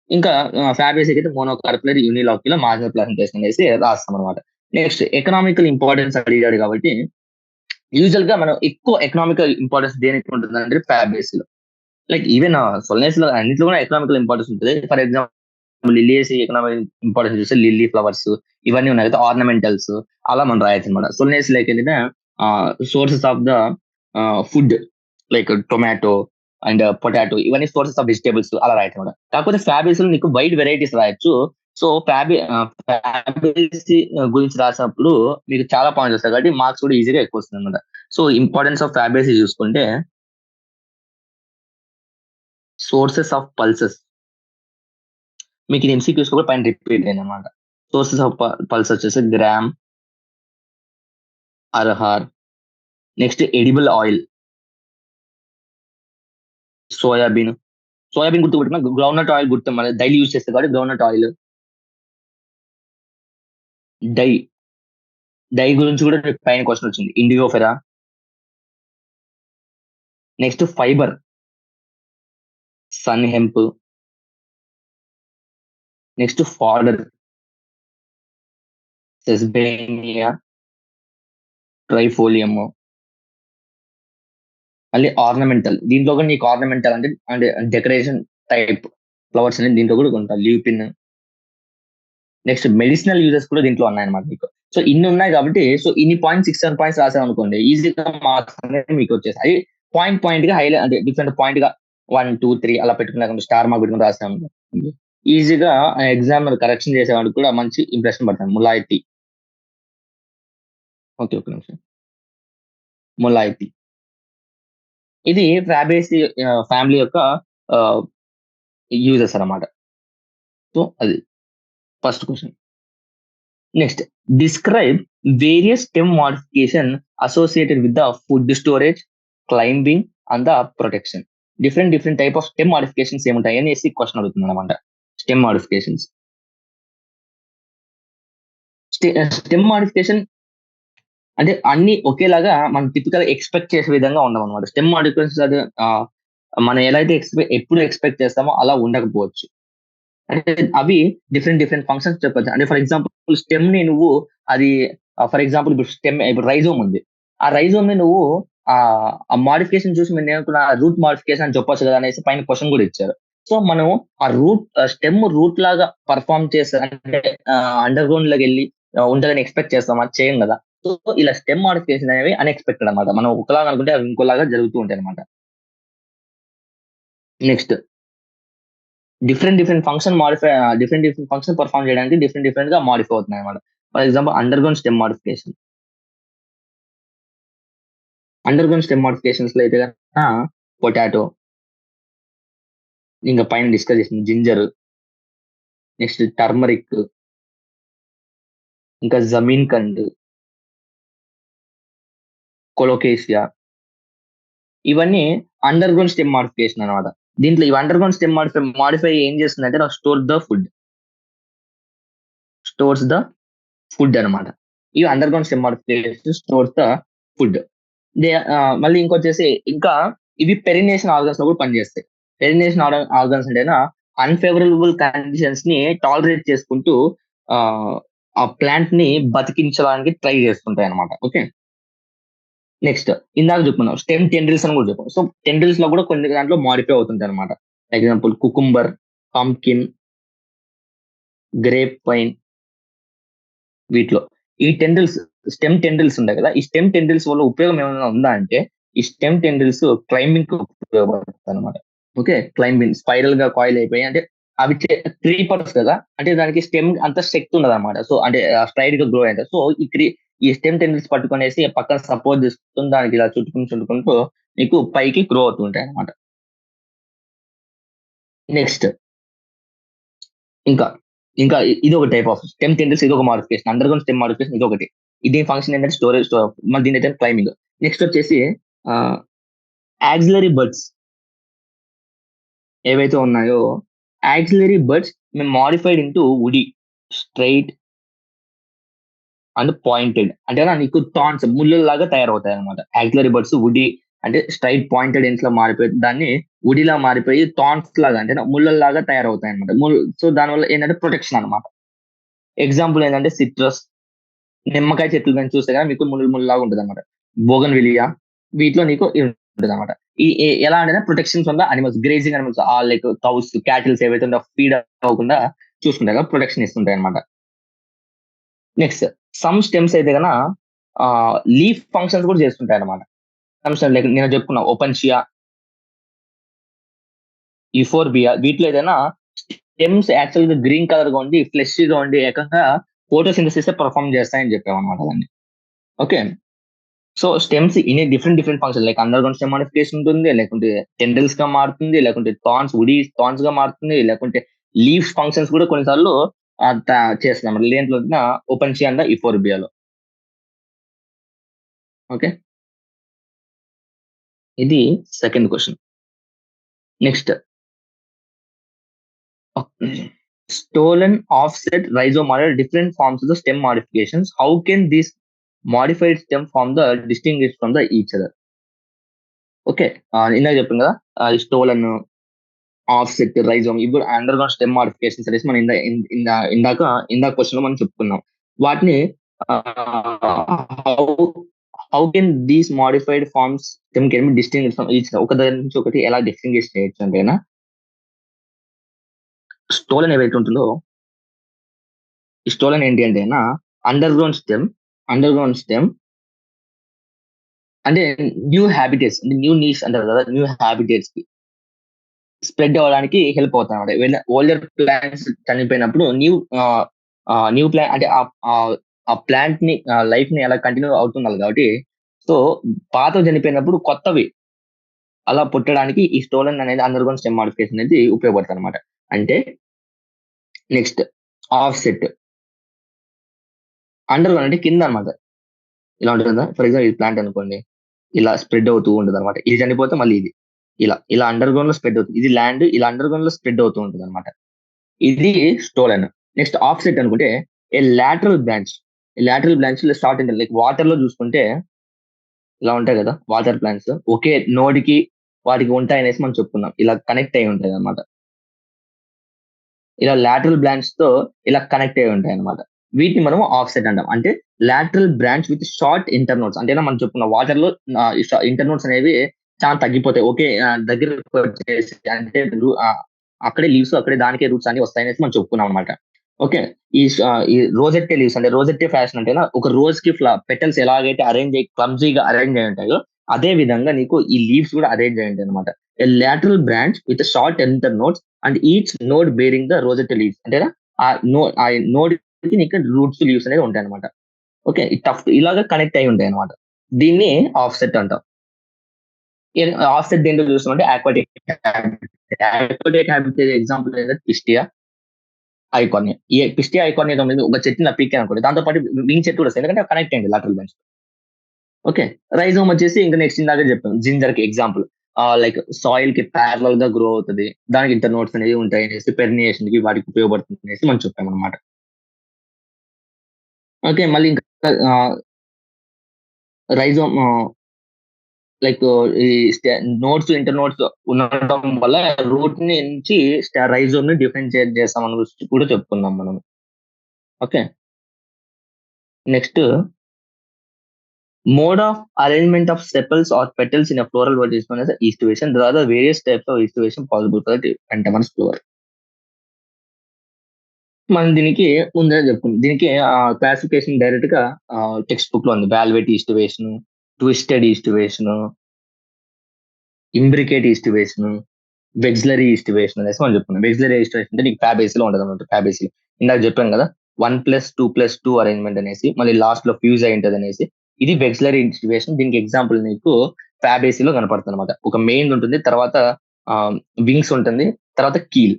ఇంకా ఫ్యాబేసిక్ అయితే మోనోకార్పులరీ, యూనిలాక్యులర్, మార్జినల్ ప్లాసెంటేషన్ అనేసి రాస్తామన్నమాట. నెక్స్ట్ ఎకనామికల్ ఇంపార్టెన్స్ అడిగాడు కాబట్టి యూజువల్‌గా మనం ఎక్కువ ఎకనామికల్ ఇంపార్టెన్స్ దేనికి ఉంటుందంటే ఫ్యాబేసిస్‌లో. లైక్ ఈవెన్ సొలనేసిస్‌లో అన్నిట్లో కూడా ఎకనామికల్ ఇంపార్టెన్స్ ఉంటది. ఫర్ ఎగ్జాంపుల్ లిలియేసి ఎకనామిక్ ఇంపార్టెన్స్ చూస్తే లిల్లీ ఫ్లవర్స్ ఇవన్నీ ఉన్నాయి కదా! ఆర్నమెంటల్స్ అలా మనం రాయొచ్చనమాట. సొలనేసి లైక్ ఏంటంటే sources of the food like tomato and potato ఇవన్నీ సోర్సెస్ ఆఫ్ వెజిటబుల్స్ అలా రాయొచ్చనమాట. కాకపోతే ఫ్యాబేసిస్‌లో నీకు వైడ్ వెరైటీస్ రాయొచ్చు. సో, ఫ్యాబేసి గురించి రాసినప్పుడు మీకు చాలా పాయింట్స్ వస్తాయి కాబట్టి మార్క్స్ కూడా ఈజీగా ఎక్కువొస్తుందనమాట. సో, ఇంపార్టెన్స్ ఆఫ్ ఫ్యాబేసి చూసుకుంటే సోర్సెస్ ఆఫ్ పల్సెస్ మీకు ఇది ఎంసీక్యూస్ కూడా పైన రిపీట్ అయిందనమాట. సోర్సెస్ ఆఫ్ పల్స్ వచ్చేసి gram, arhar, next edible oil, soybean. Soybean గుర్తుపెట్టుకున్న గ్రౌండ్‌నట్ ఆయిల్ గుర్తు మన డైలీ యూజ్ చేస్తాం కాబట్టి గ్రౌండ్‌నట్ ఆయిల్. డై, డై గురించి కూడా మీకు పైన క్వెషన్ వచ్చింది. Indigofera, next fibre, sunn hemp, next fodder, Sesbania, Trifolium, మళ్ళీ ఆర్నమెంటల్. దీంట్లో కూడా నీకు ఆర్నమెంటల్ అంటే డెకరేషన్ టైప్ ఫ్లవర్స్ అనేది దీంట్లో కూడా ఉంటాయి. ల్యూపిన్, నెక్స్ట్ మెడిసినల్ యూజెస్ కూడా దీంట్లో ఉన్నాయన్నమాట మీకు. సో ఇన్ని ఉన్నాయి కాబట్టి సో ఇన్ని పాయింట్స్ 6, 7 పాయింట్స్ రాసామనుకోండి ఈజీగా మార్క్స్ అనేది మీకు వచ్చేస్తాయి. పాయింట్ గా హైలైట్ అంటే డిఫరెంట్ పాయింట్ గా 1, 2, 3 అలా పెట్టుకున్నా స్టార్ మార్క్ పెట్టుకుని రాసాము ఈజీగా ఎగ్జామ్ కరెక్షన్ చేసేవాడికి కూడా మంచి ఇంప్రెషన్ పడుతుంది. ములాయితీ. ఓకే. ఒక నిమిషం. ములాయితీ. ఇది ఫ్యాబేసి ఫ్యామిలీ యొక్క యూజెస్ అన్నమాట. సో అది first question. Next describe various stem modification associated with the food storage, climbing and the protection. Different type of stem modifications ఏముంటాయి అనేసి క్వశ్చన్ అడుగుతుంది అనమాట. Stem modifications. స్టెమ్ మోడిఫికేషన్ అంటే అన్ని ఒకేలాగా మనం టిపికల్ ఎక్స్పెక్ట్ చేసే విధంగా ఉండవన్నమాట. స్టెమ్ మోడిఫికేషన్స్ మనం ఎలా అయితే ఎప్పుడు ఎక్స్‌పెక్ట్ చేస్తామో అలా ఉండకపోవచ్చు. అంటే అవి డిఫరెంట్ డిఫరెంట్ ఫంక్షన్స్ చెప్పొచ్చు. అంటే ఫర్ ఎగ్జాంపుల్ స్టెమ్‌ని నువ్వు అది ఫర్ ఎగ్జాంపుల్ ఇప్పుడు ఇప్పుడు రైజోమ్ ఉంది. ఆ రైజోమ్‌ని నువ్వు ఆ మోడిఫికేషన్ చూసి నేననుకున్న రూట్ మోడిఫికేషన్ అని చెప్పొచ్చు కదా! అనేసి పైన క్వెషన్ కూడా ఇచ్చారు. సో, మనం ఆ స్టెమ్ రూట్ లాగా పెర్ఫార్మ్ చేసే అంటే అండర్ గ్రౌండ్‌లోకెళ్ళి ఉంటదని ఎక్స్‌పెక్ట్ చేస్తామా? చేయం కదా! సో, ఇలా స్టెమ్ మోడిఫికేషన్ అనేవి అన్‌ఎక్స్‌పెక్టెడ్ అన్నమాట. మనం ఒకలాగా అనుకుంటే అవి ఇంకోలాగా జరుగుతూ ఉంటాయన్నమాట. Next different different function perform చేయడానికి డిఫరెంట్ డిఫరెంట్‌గా మోడిఫై అవుతున్నాయన్నమాట. For example underground stem మోడిఫికేషన్స్‌లో అయితే గనక పొటాటో, ఇంక పైన డిస్కస్ చేసింది జింజర్, నెక్స్ట్ టర్మరిక్, ఇంకా జమీన్ కంద్, కొలోకేసియా ఇవన్నీ అండర్ గ్రౌండ్ స్టెమ్ మోడిఫికేషన్ అన్నమాట. దీంట్లో ఈ అండర్ గ్రౌండ్ స్టెమ్ మోడిఫై ఏం చేస్తుందంటే నాకు స్టోర్స్ ద ఫుడ్ అన్నమాట. ఈ under ground stem modification stores the food. మళ్ళీ ఇంకొచ్చేసి ఇంకా ఇవి పెరినేషన్ ఆర్గాన్స్ లో కూడా పనిచేస్తాయి. పెరినేషన్ ఆర్గాన్స్ అంటేనా అన్‌ఫేవరబుల్ కండిషన్స్ ని టాలరేట్ చేసుకుంటూ ఆహ్, ఆ ప్లాంట్ ని బతికించడానికి ట్రై చేస్తుంటాయన్నమాట. ఓకే. నెక్స్ట్ ఇందాక చెప్పుకున్నాం స్టెమ్ టెండ్రిల్స్ అని కూడా చెప్పాం. సో, టెండ్రిల్స్ లో కూడా కొన్ని దాంట్లో మోడిఫై అవుతుంటాయన్నమాట. Example cucumber, pumpkin, grape vine వీటిలో. ఈ స్టెమ్ టెండ్రిల్స్ ఉంటాయి కదా! ఈ స్టెమ్ టెండ్రిల్స్ వల్ల ఉపయోగం ఏమైనా ఉందా అంటే, ఈ స్టెమ్ టెండ్రిల్స్ క్లైంబింగ్‌కి ఉపయోగపడతాయన్నమాట. ఓకే. క్లైంబింగ్ స్పైరల్‌గా కాయిల్ అయిపోయి అంటే అవి క్రీపర్స్ కదా! అంటే దానికి స్టెమ్ అంత శక్తి ఉండదన్నమాట. సో, అంటే స్ట్రెయిట్‌గా గ్రో అయ్యేది. సో, ఈ స్టెమ్ టెండ్రిల్స్ పట్టుకొనేసి పక్కన సపోర్ట్ తీసుకొని దానికి ఇలా చుట్టుకుంటూ నీకు పైకి గ్రో అవుతూ ఉంటాయన్నమాట. నెక్స్ట్ ఇంకా, ఇదొక టైప్ ఆఫ్ స్టెమ్ టెండిల్స్ ఇదొక modification. Under ground stem modification ఇదొకటి. దీని ఫంక్షన్ ఏంటంటే మళ్ళీ దీనైతే క్లైంబింగ్. నెక్స్ట్ వచ్చేసి ఆహ్, యాక్సిలరీ బడ్స్ ఏవైతే ఉన్నాయో, axillary buds modified into woody, straight and pointed. అంటే నీకు థార్న్స్ ముల్లుల్లాగా తయారవుతాయన్నమాట. యాక్సిలరీ బడ్స్ వుడీ అంటే స్ట్రెయిట్ పాయింటెడ్ ఎండ్స్‌లో మారిపోయి దాన్ని వుడీలా మారిపోయి థార్న్స్ లాగా అంటే ముళ్ళల్లాగా తయారవుతాయన్నమాట. సో దానివల్ల ఏంటంటే ప్రొటెక్షన్ అన్నమాట. ఎగ్జాంపుల్ ఏంటంటే సిట్రస్, నిమ్మకాయ చెట్లు గాని చూస్తే గనక మీకు ముల్లు ముల్లులాగా ఉంటదన్నమాట. బోగన్‌విలియా వీటిలో నీకు ఇది ఉంటదన్నమాట. ఎలా అంటే protection from the animals, grazing animals like cows, cattles ఏవైతే ఉందో ఫీడ్ అవ్వకుండా చూసుకుంటాయి కదా! ప్రొటెక్షన్ ఇస్తుంటాయన్నమాట. నెక్స్ట్ స్టెమ్స్ అయితే గన లీఫ్ ఫంక్షన్స్ కూడా చేస్తుంటాయన్నమాట. లైక్ నేను చెప్పుకున్నా ఓపెన్షియా, యుఫోర్బియా వీటిలో ఏదైనా స్టెమ్స్ యాక్చువల్‌గా గ్రీన్ కలర్‌గా ఉండి, ఫ్లెషీగా ఉండి ఏకంగా ఫోటోసింథసిసే పెర్ఫార్మ్ చేస్తాయని చెప్పామన్నమాట దాన్ని. Okay. So, stems different different function like under ground stem modification ఉంటుంది. లేకుంటే టెండ్రిల్స్‌గా మారుతుంది. లేకుంటే థార్న్స్‌గా మారుతుంది. లేకుంటే లీఫ్ ఫంక్షన్స్ కూడా కొన్ని సార్లు ఆహ్, త చేస్తాం. దేంట్లోన ఓపెన్‌షియా అండ్ యుఫోర్బియాలో. ఓకే. ఇది second question. Next stolen offset rhizome are different forms of the stem modifications. How can these modified stem form the distinguish from the each other? Okay. ఇందాక చెప్పాను కదా! స్టోలన్, ఆఫ్‌సెట్, రైజోమ్ ఇవి అండర్ గ్రౌండ్ స్టెమ్ మోడిఫికేషన్స్ అనేసి మనం ఇందాక క్వెషన్‌లో మనం చెప్పుకున్నాం. వాటిని how how can these modified forms stem can be distinguish from each ఒక దగ్గర నుంచి ఒకటి ఎలా డిస్టింగ్విష్ చేయొచ్చు అంటేనా స్టోలన్ ఏవైతే ఉంటుందో ఈ స్టోలన్ ఏంటి అంటేనా underground stem underground stem అంటే న్యూ హ్యాబిటేట్స్ అంటే న్యూ నీష్ అంటారు కదా! న్యూ హ్యాబిటేట్స్‌కి స్ప్రెడ్ అవ్వడానికి హెల్ప్ అవుతాయన్నమాట. ఓల్డర్ ప్లాంట్స్ చనిపోయినప్పుడు న్యూ ప్లాంట్ అంటే ఆ ప్లాంట్‌ని లైఫ్‌ని అలా కంటిన్యూ అవుతుండాలి కాబట్టి, సో పాతవి చనిపోయినప్పుడు కొత్తవి అలా పుట్టడానికి ఈ స్టోలన్ అనేది అండర్ గ్రౌండ్ స్టెమ్ మోడిఫికేషన్ అనేది ఉపయోగపడతదన్నమాట. అంటే నెక్స్ట్ ఆఫ్‌సెట్ అండర్ గ్రౌండ్ అంటే కింద అన్నమాట. ఇలా ఉంటది కదా! ఫర్ ఎగ్జాంపుల్ ఇది ప్లాంట్ అనుకోండి. ఇలా స్ప్రెడ్ అవుతూ ఉంటదన్నమాట. ఇది చనిపోతే మళ్ళీ ఇది. ఇలా అండర్ గ్రౌండ్‌లో స్ప్రెడ్ అవుతుంది. ఇది ల్యాండ్ ఇలా అండర్ గ్రౌండ్‌లో స్ప్రెడ్ అవుతూ ఉంటదన్నమాట. ఇది స్టోలన్. నెక్స్ట్ ఆఫ్‌సెట్ అనుకుంటే ఏ లాటరల్ బ్రాంచ్. లాటరల్ బ్రాంచ్‌లో స్టార్ట్ లైక్ వాటర్‌లో చూసుకుంటే ఇలా ఉంటాయి కదా! Water plants. ఒకే నోడ్‌కి వాటికి ఉంటాయనేసి మనం చెప్పుకున్నాం. ఇలా కనెక్ట్ అయ్యి ఉంటాయన్నమాట. ఇలా లాటరల్ బ్రాంచ్ తో ఇలా కనెక్ట్ అయ్యి ఉంటాయన్నమాట. వీటిని మనం ఆఫ్‌సెట్ అంటాం. అంటే లాటరల్ బ్రాంచ్ విత్ షార్ట్ ఇంటర్‌నోడ్స్. అంటే మనం చెప్పుకున్న వాటర్‌లో ఇంటర్‌నోడ్స్ అనేవి చాలా తగ్గిపోతాయి. దగ్గరకొచ్చేసి అంటే అక్కడే లీవ్స్ అక్కడే దానికే రూట్స్ అన్ని వస్తాయనేసి మనం చెప్పుకున్నాం అన్నమాట. ఓకే. ఈ రోజెట్టే లీవ్స్ అంటే రోజెట్టే ఫ్యాషన్ అంటేనా ఒక రోజ్‌కి పెటల్స్ ఎలాగైతే క్లమ్జీగా అరేంజ్ అయ్యి ఉంటాయో, అదే విధంగా నీకు ఈ లీవ్స్ కూడా అరేంజ్ అయ్యి ఉంటాయన్నమాట. A lateral branch with short internodes and each node bearing the rosette leaves అంటేనా ఆ నోడ్‌కి నీకు రూట్స్, లీవ్స్ అనేవి ఉంటాయన్నమాట. ఓకే. ఇలాగా కనెక్ట్ అయ్యి ఉంటాయన్నమాట. దీన్ని ఆఫ్‌సెట్ అంటాం. ఆఫ్‌సెట్ దేంట్లో చూస్తామంటే aquatic habitat. Aquatic habitat example ఏంటంటే పిస్టియా, ఐకార్నియా. ఈ పిస్టియా, ఐకార్నియా అనేది ఒక చెట్టుని పీకామనుకోండి. దాంతో పాటు వింగ్ చెట్టు కూడా వస్తాయి. ఎందుకంటే కనెక్ట్ అయింది లాటరల్ బ్రాంచ్. ఓకే. రైజోమ్ వచ్చేసి ఇంకా నెక్స్ట్ ఇందాక చెప్పాం. జింజర్‌కి ఎగ్జాంపుల్. లైక్ సాయిల్‌కి ప్యారలల్‌గా గ్రో అవుతది. దానికి ఇంటర్‌నోడ్స్ అనేవి ఉంటాయనేసి పెర్నియేషన్‌కి వాటికి ఉపయోగపడుతుందనేసి మనం చెప్పామన్నమాట. ఓకే. మళ్ళీ ఇంకా ఆహ్, రైజోమ్ లైక్ ఈ నోడ్స్, ఇంటర్‌నోడ్స్ ఉండటం వల్ల రూట్ నుంచి రైజోమ్‌ని డిఫరెన్షియేట్ చేస్తామన్న విషయం కూడా చెప్పుకున్నాం మనం. Okay. Next mode of arrangement of sepals or petals in a floral bud is known as aestivation. There are the various types of aestivation possible for the pentamerous flower. మనం దీనికి ముందే చెప్పుకుందాం. దీనికి క్లాసిఫికేషన్ డైరెక్ట్ గా టెక్స్ట్ బుక్ లో ఉంది. Valvate aestivation, twisted aestivation, imbricate aestivation, vexillary aestivation అనేసి మనం చెప్పుకున్నాం. వెక్స్లరీ ఈస్టివేషన్ అంటే నీకు ఫ్యాబేసీలో ఉండదు అనమాట. ఫ్యాబేసీ ఇందాక చెప్పాను కదా, 1+2+2 అరేంజ్మెంట్ అనేసి, మళ్ళీ లాస్ట్ లో ఫ్యూజ్ అయి ఉంటది అనేసి. ఇది వెక్స్లరీ ఈస్టివేషన్. దీనికి ఎగ్జాంపుల్ నీకు ఫ్యాబేసీలో కనపడుతుంది అనమాట. ఒక మెయిన్ ఉంటుంది, తర్వాత వింగ్స్ ఉంటుంది, తర్వాత కీల్.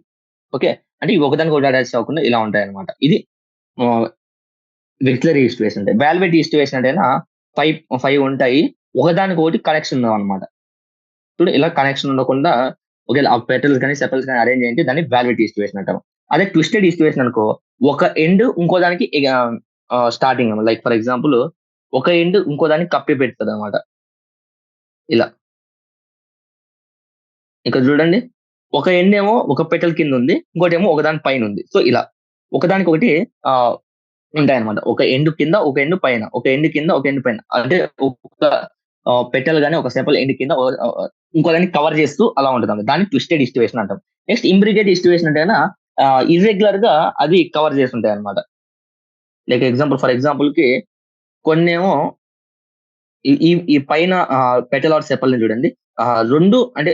ఓకే. అంటే ఇవి ఒకదానికి ఒకటి అటాచ్ అవ్వకుండా ఇలా ఉంటాయి అనమాట. ఇది వెక్స్లరీ ఈస్టివేషన్ అంటే. వాల్వేట్ ఈస్టివేషన్ అంటే ఫైవ్ ఫైవ్ ఉంటాయి, ఒకదానికి ఒకటి కనెక్షన్ అనమాట. చూడు ఇలా కనెక్షన్ ఉండకుండా ఒకవేళ ఆ పెటల్స్ కానీ సెపల్స్ కానీ అరేంజ్ చేయండి, దాన్ని వాల్వేట్ ఈస్టివేషన్ అంటారు. అదే ట్విస్టెడ్ ఈస్టివేషన్ అనుకో, ఒక ఎండ్ ఇంకో దానికి స్టార్టింగ్ లైక్ ఫర్ ఎగ్జాంపుల్ ఒక ఎండ్ ఇంకో దానికి కప్పి పెడుతుంది అనమాట. ఇలా ఇక్కడ చూడండి, ఒక ఎండ్ ఏమో ఒక పెటల్ కింద ఉంది, ఇంకోటి ఏమో ఒకదాని పైన ఉంది. సో ఇలా ఒకదానికి ఒకటి ఆ ఉంటాయన్నమాట. ఒక ఎండ్ కింద, ఒక ఎండ్ పైన, ఒక ఎండ్ కింద, ఒక ఎండ్ పైన. అంటే ఒక పెటల్ గాని ఒక సెపల్ ఎండ్ కింద ఇంకో దాన్ని కవర్ చేస్తూ అలా ఉంటదన్నమాట. దాన్ని ట్విస్టెడ్ ఈస్టివేషన్ అంటాం. నెక్స్ట్ ఇంబ్రికేట్ ఈస్టివేషన్ అంటే ఇర్రెగ్యులర్ గా అది కవర్ చేస్తుంటాయన్నమాట. లైక్ ఫర్ ఎగ్జాంపుల్ కి కొన్నేమో ఈ ఈ ఈ పైన పెటల్ ఆర్ సెపల్‌ని చూడండి. 2 అంటే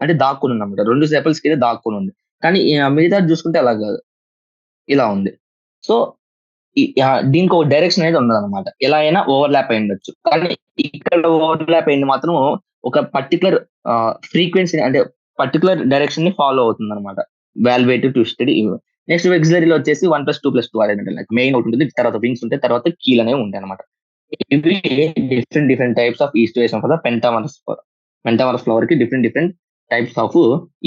అంటే దాక్కునుందన్నమాట. 2 సెపల్స్ కింద దాక్కునుంది. కానీ మిగతాది చూసుకుంటే అలా కాదు. ఇలా ఉంది. సో దీనికి ఒక డైరెక్షన్ అనేది ఉండదన్నమాట. ఎలా అయినా ఓవర్‌లాప్ అయ్యుండొచ్చు. కానీ ఇక్కడ ఓవర్‌లాప్ అయింది మాత్రం ఒక పర్టిక్యులర్ ఫ్రీక్వెన్సీ అంటే పర్టిక్యులర్ డైరెక్షన్‌ని ఫాలో అవుతుందన్నమాట. వాల్వేట్, ట్విస్టెడ్ ఇవి. నెక్స్ట్ వెక్స్‌లరీలో వచ్చేసి 1+2+2 అనేది లైక్ మెయిన్ ఒకటి ఉంటుంది. తర్వాత వింగ్స్ ఉంటాయి. తర్వాత కీల్ అనేవి ఉంటాయన్నమాట. ఇవి different different types of aestivation for the pentamerous flower. Pentamerous flower కి different different types of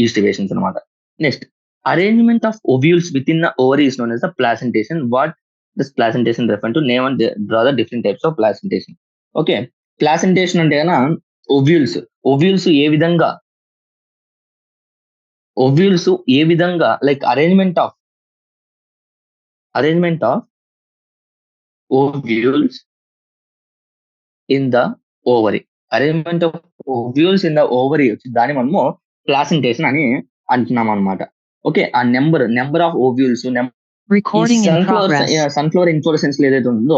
aestivations అన్నమాట. Next arrangement of ovules within the ovary is known as the placentation. What this placentation refer to name and draw the different types of placentation. Okay. Placentation అంటే ఓవ్యూల్స్. ఓవ్యూల్స్ ఏ విధంగా like arrangement of ovules in the ovary. Arrangement of ovules in the ovary వచ్చి దాన్ని మనము ప్లాసెంటేషన్ అని అంటున్నామన్నమాట. ఓకే. ఆ నంబర్ ఆఫ్ ఓవ్యూల్స్ ఈ Recording in progress. Sunflower inflorescence ఏదైతే ఉంటుందో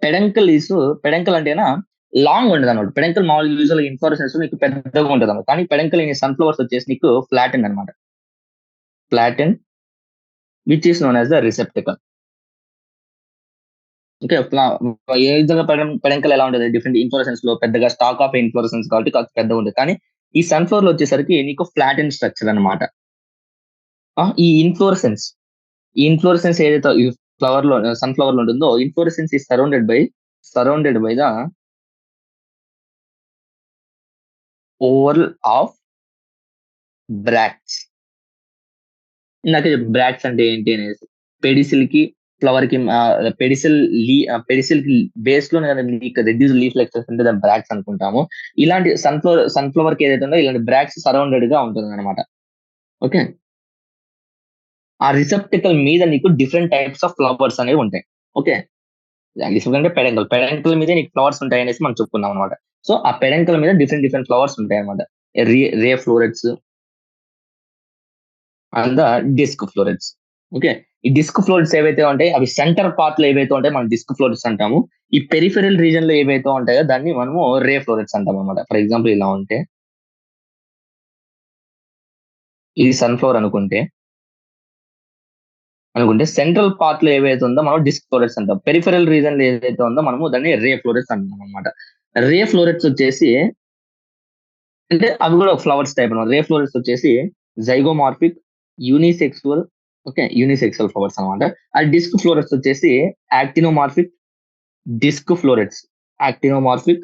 పెడంకల్ అంటేనా లాంగ్ ఉండదన్నమాట. పెడంకల్ మామూలుగా యూజువల్‌గా ఇన్‌ఫ్లోరెసెన్స్ నీకు పెద్దగా ఉంటదన్నమాట. కానీ పెడంకల్ ఇన్ సన్‌ఫ్లవర్స్ వచ్చేసి నీకు ఫ్లాటెన్ అన్నమాట. Flatten which is known as the receptacle. Okay. ఏ విధంగా పెడంకల్ ఎలా ఉంటది? డిఫరెంట్ ఇన్‌ఫ్లోరెసెన్స్‌లో పెద్దగా స్టాక్ ఆఫ్ ఇన్‌ఫ్లోరెసెన్స్ కాబట్టి కాస్త పెద్దగుంటది. కానీ ఈ సన్‌ఫ్లవర్‌లో వచ్చేసరికి నీకు ఫ్లాటెన్ స్ట్రక్చర్ అన్నమాట. ఈ ఇన్‌ఫ్లోరెసెన్స్ ఏదైతే ఈ సన్‌ఫ్లవర్‌లో ఉంటుందో, inflorescence is surrounded by the oval of bracts. ఇందాక బ్రాక్ట్స్ అంటే ఏంటి అనేసి. పెడిసిల్‌కి ఫ్లవర్ కి పెడిసిల్ బేస్ లో రెడ్యూస్ లీఫ్ లెక్చర్స్ అంటే దాని బ్రాక్స్ అనుకుంటాము. ఇలాంటి సన్ఫ్లవర్ కి ఏదైతే ఉందో ఇలాంటి బ్రాక్స్ సరౌండెడ్ గా ఉంటుంది అనమాట. ఓకే, ఆ రిసెప్టికల్ మీద నీకు డిఫరెంట్ టైప్స్ ఆఫ్ ఫ్లవర్స్ అనేవి ఉంటాయి. ఓకే, రిసెప్టికల్ అంటే పెడంకల్ మీద నీకు ఫ్లవర్స్ ఉంటాయి అనేసి మనం చెప్పుకున్నాం అనమాట. సో ఆ పెడంకల్ మీద డిఫరెంట్ డిఫరెంట్ ఫ్లవర్స్ ఉంటాయి అనమాట. Ray florets and the disc florets. Okay, ఈ డిస్క్ ఫ్లోరెట్స్ ఏవైతే ఉంటాయి అవి సెంటర్ పార్ట్ లో ఏవైతే ఉంటాయి మనం డిస్క్ ఫ్లోరెట్స్ అంటాము. ఈ పెరిఫెరల్ రీజన్ లో ఏవైతే ఉంటాయో దాన్ని మనము రే ఫ్లోరెట్స్ అంటాం అనమాట. ఫర్ ఎగ్జాంపుల్ ఇలా ఉంటే ఇది సన్ఫ్లవర్ అనుకుంటే సెంట్రల్ పార్ట్ లో ఏవైతే ఉందో మనం డిస్క్ ఫ్లోరెట్స్ అంటాం. పెరిఫెరల్ రీజన్ లో ఏదైతే ఉందో మనము దాన్ని రే ఫ్లోరెట్స్ అంటాం అనమాట. రే ఫ్లోరెట్స్ వచ్చేసి అంటే అవి కూడా ఫ్లవర్స్ టైప్ అనమాట. రే ఫ్లోరెట్స్ వచ్చేసి zygomorphic, unisexual. Okay, unisexual flowers అనమాట. ఆ డిస్క్ ఫ్లోరెట్స్ వచ్చేసి actinomorphic, disc florets actinomorphic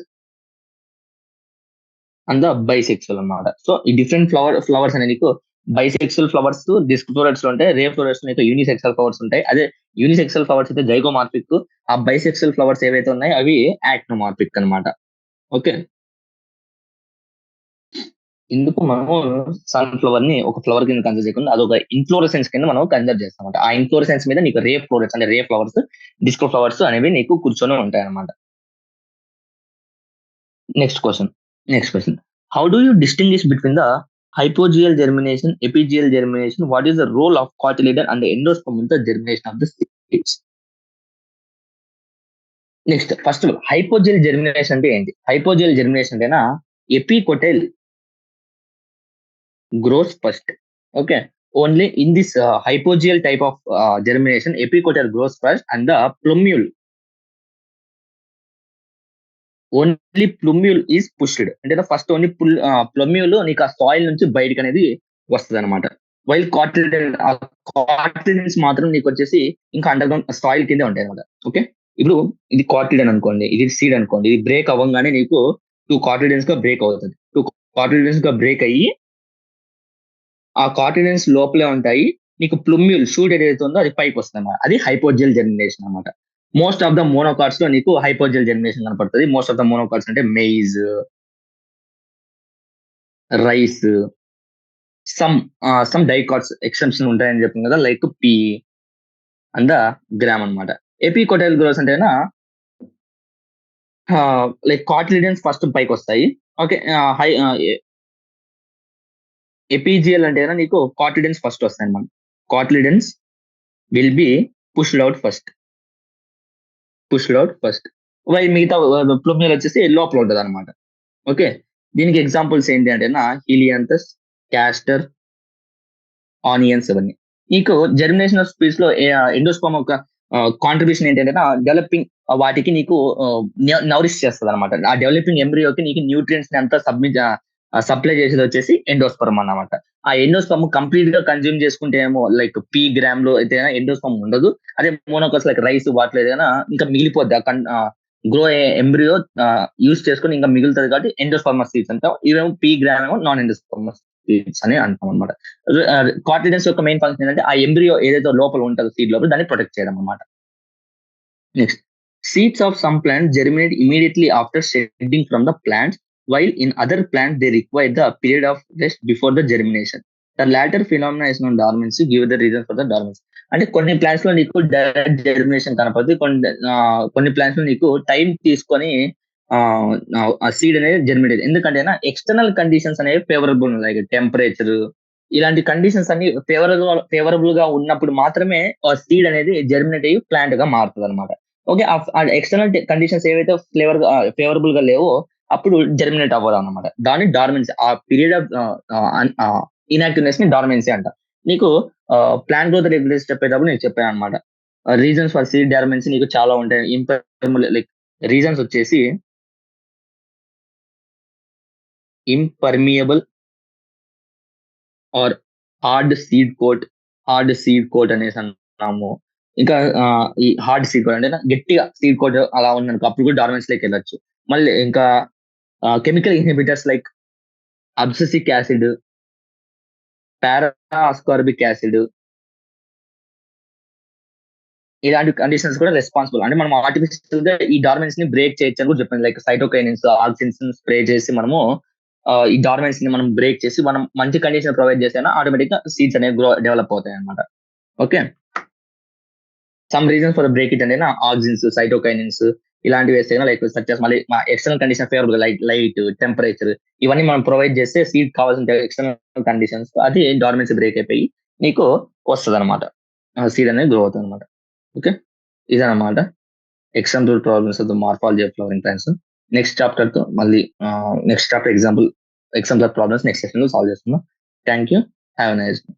and the bisexual అన్నమాట. సో ఈ డిఫరెంట్ ఫ్లవర్స్ అనేది నీకు బైసెక్సువల్ ఫ్లవర్స్ డిస్క్ ఫ్లోరెట్స్ లో ఉంటాయి. రే ఫ్లోరెట్స్ నీకు యూనిసెక్సువల్ ఫ్లవర్స్ ఉంటాయి. అదే యూనిసెక్సువల్ ఫ్లవర్స్ అయితే జైగోమార్ఫిక్, ఆ బైసెక్సువల్ ఫ్లవర్స్ ఏవైతే ఉన్నాయో అవి యాక్టినోమార్ఫిక్ అన్నమాట. ఓకే, ఇందుకు మనము సన్ఫ్లవర్ ని ఒక ఫ్లవర్ కింద కన్సిడర్ చేయకుండా అదొక ఇన్ఫ్లోరసెన్స్ కింద మనం కన్సిడర్ చేస్తాం అనమాట. ఆ ఇన్ఫ్లోరసెన్స్ మీద నీకు రే ఫ్లోరెట్స్ అంటే రే ఫ్లవర్స్, డిస్కో ఫ్లవర్స్ అనేవి నీకు కూర్చొని ఉంటాయి అనమాట. Next question next question how do you distinguish between the hypogeal germination, epigeal germination? What is the role of cotyledon and the endosperm in the germination of the seeds? Next first hypogeal germination అంటే ఏంటి? హైపోజియల్ జెర్మినేషన్ అంటేనా epicotyl grows first. Okay, only in this hypogeal type of germination epicotyl grows first and the plumule only plumule is pushed. అంటే ఫస్ట్ ఓన్లీ ప్లుమ్యూల్ నీకు ఆ సాయిల్ నుంచి బయటకు అనేది వస్తుంది అనమాట. వైల్ కాటిలిడన్స్ మాత్రం నీకు వచ్చేసి ఇంకా అండర్ గ్రౌండ్ సాయిల్ కింద ఉంటాయి అనమాట. ఓకే, ఇప్పుడు ఇది కాటిలిడన్ అనుకోండి, ఇది సీడ్ అనుకోండి, ఇది బ్రేక్ అవ్వగానే నీకు 2 కాటిలిడన్స్ గా బ్రేక్ అవుతుంది. 2 కాటిలిడన్స్ గా బ్రేక్ అయ్యి ఆ కాటిలిడన్స్ లోపలే ఉంటాయి. నీకు ప్లుమ్యూల్ షూట్ ఏదైతే ఉందో అది పైకి వస్తుంది అనమాట. అది హైపోజియల్ జెర్మినేషన్ అనమాట. మోస్ట్ ఆఫ్ ద మోనోకాట్స్ లో నీకు హైపోజియల్ జెర్మినేషన్ కనపడుతుంది. మోస్ట్ ఆఫ్ ద మోనోకాట్స్ అంటే maize, rice, some dicots exception ఉంటాయని చెప్పింది కదా, like P and the gram అనమాట. ఎపికోటైల్ గ్రోస్ అంటేనా లైక్ కాటిలిడన్స్ ఫస్ట్ పైకి వస్తాయి. ఓకే, హై ఎపిజియల్ అంటే నీకు కాటిలిడన్స్ ఫస్ట్ వస్తాయి అనమాట. Cotyledons will be pushed out first while మిగతా ప్లూమియల్ వచ్చేసి లోపల ఉంటుంది అనమాట. ఓకే, దీనికి ఎగ్జాంపుల్స్ ఏంటి అంటే హీలియాంథస్, క్యాస్టర్, ఆనియన్స్ అవన్నీ. నీకు జర్మినేషన్ ఆఫ్ స్పీడ్స్ లో ఎండోస్పర్మ్ ఒక కాంట్రిబ్యూషన్ ఏంటంటే డెవలపింగ్ వాటికి నీకు నౌరిష్ చేస్తుంది అనమాట. ఆ డెవలపింగ్ ఎంబ్రియోకి నీకు న్యూట్రియంట్స్ ని అంతా సప్లై చేసేది వచ్చేసి ఎండోస్పర్మ్ అన్నమాట. ఆ ఎండోస్పర్మ్ కంప్లీట్ గా కన్జ్యూమ్ చేసుకుంటే ఏమో లైక్ పీ గ్రామ్ లో అయితే ఎండోస్పర్మ్ ఉండదు. అదే మోనోకస్ లైక్ రైస్ వాటిలో ఏదైనా ఇంకా మిగిలిపోద్ది. గ్రో ఎంబ్రియో యూజ్ చేసుకుని ఇంకా మిగులుతుంది కాబట్టి ఎండోస్పర్మస్ సీడ్స్ అంటాం. ఇవేమో పీ గ్రామ్ ఏమో నాన్ ఎండోస్పర్మస్ సీడ్స్ అని అంటాం అనమాట. కాటిలిడన్స్ యొక్క మెయిన్ ఫంక్షన్ ఏంటంటే ఆ ఎంబ్రియో ఏదైతే లోపల ఉంటుందో సీడ్ లోపల దాన్ని ప్రొటెక్ట్ చేయడం అనమాట. Next, seeds of some plants germinate immediately after shedding from the plant, while in other plants they require the period of rest before the germination. The latter phenomena is known dormancy. Give the reason for the dormancy. అంటే కొన్ని ప్లాంట్స్ లో నీకు డైరెక్ట్ జెర్మినేషన్ కనపడుతుంది. కొన్ని ప్లాంట్స్ లో నీకు టైం తీసుకొని ఆ సీడ్ అనేది జెర్మినేట్. ఎందుకంటే ఎక్స్టర్నల్ కండిషన్స్ అనేవి ఫేవరబుల్, లైక్ టెంపరేచర్ ఇలాంటి కండిషన్స్ అన్ని ఫేవరబుల్ గా ఉన్నప్పుడు మాత్రమే ఆ సీడ్ అనేది జెర్మినేట్ అయ్యి ప్లాంట్ గా మారుతుంది అనమాట. ఓకే, ఎక్స్టర్నల్ కండిషన్స్ ఏవైతే ఫేవరబుల్ గా లేవో అప్పుడు జెర్మినేట్ అవ్వదు అనమాట. దాన్ని డార్మెన్సీ, ఆ పీరియడ్ ఆఫ్ ఇన్యాక్టివ్నెస్ ని డార్మెన్సీ అంట. నీకు ప్లాంట్ గ్రోత్ రెగ్యులేట్ చెప్పేటప్పుడు నేను చెప్పాను అనమాట. రీజన్స్ ఫర్ సీడ్ డార్మెన్సీ నీకు చాలా ఉంటాయి. లైక్ రీజన్స్ వచ్చేసి impermeable or hard seed coat అనేసి అన్నాము. ఇంకా ఈ హార్డ్ సీడ్ కోట్ అంటే గట్టిగా సీడ్ కోట్ అలా ఉందనుకో అప్పుడు కూడా డార్మెన్స్ లోకి వెళ్ళొచ్చు. మళ్ళీ ఇంకా chemical inhibitors like abscisic acid, parascorbic acid, ఇలాంటి కండిషన్స్ కూడా రెస్పాన్సిబుల్. అంటే మనం ఆర్టిఫిషియల్ గా ఈ డార్మెన్స్ ని బ్రేక్ చేయొచ్చు అని కూడా చెప్పింది. లైక్ సైటోకైనిన్స్, ఆక్సిన్స్ స్ప్రే చేసి మనము ఈ డార్మెన్స్ ని మనం బ్రేక్ చేసి మనం మంచి కండిషన్ ప్రొవైడ్ చేసినా ఆటోమేటిక్ గా సీడ్స్ అనేవి డెవలప్ అవుతాయి అనమాట. Okay. Some reasons for break it అంటే ఆక్సిన్స్, సైటోకైనిన్స్ ఇలాంటివి వేస్తే లైక్ సచెస్ మళ్ళీ external condition favourable light, temperature ఇవన్నీ మనం ప్రొవైడ్ చేస్తే సీడ్ కావాల్సిన ఎక్స్టర్నల్ కండిషన్స్ అది డార్మెన్సీ బ్రేక్ అయిపోయి నీకు వస్తుంది అనమాట. సీడ్ అనేది గ్రో అవుతుంది అనమాట. ఓకే, ఇదన్నమాట external problems of the morphology of flowering plants. Next chapter తో మళ్ళీ next chapter example problems next session లో సాల్వ్ చేస్తున్నాం. Thank you. Have a nice day.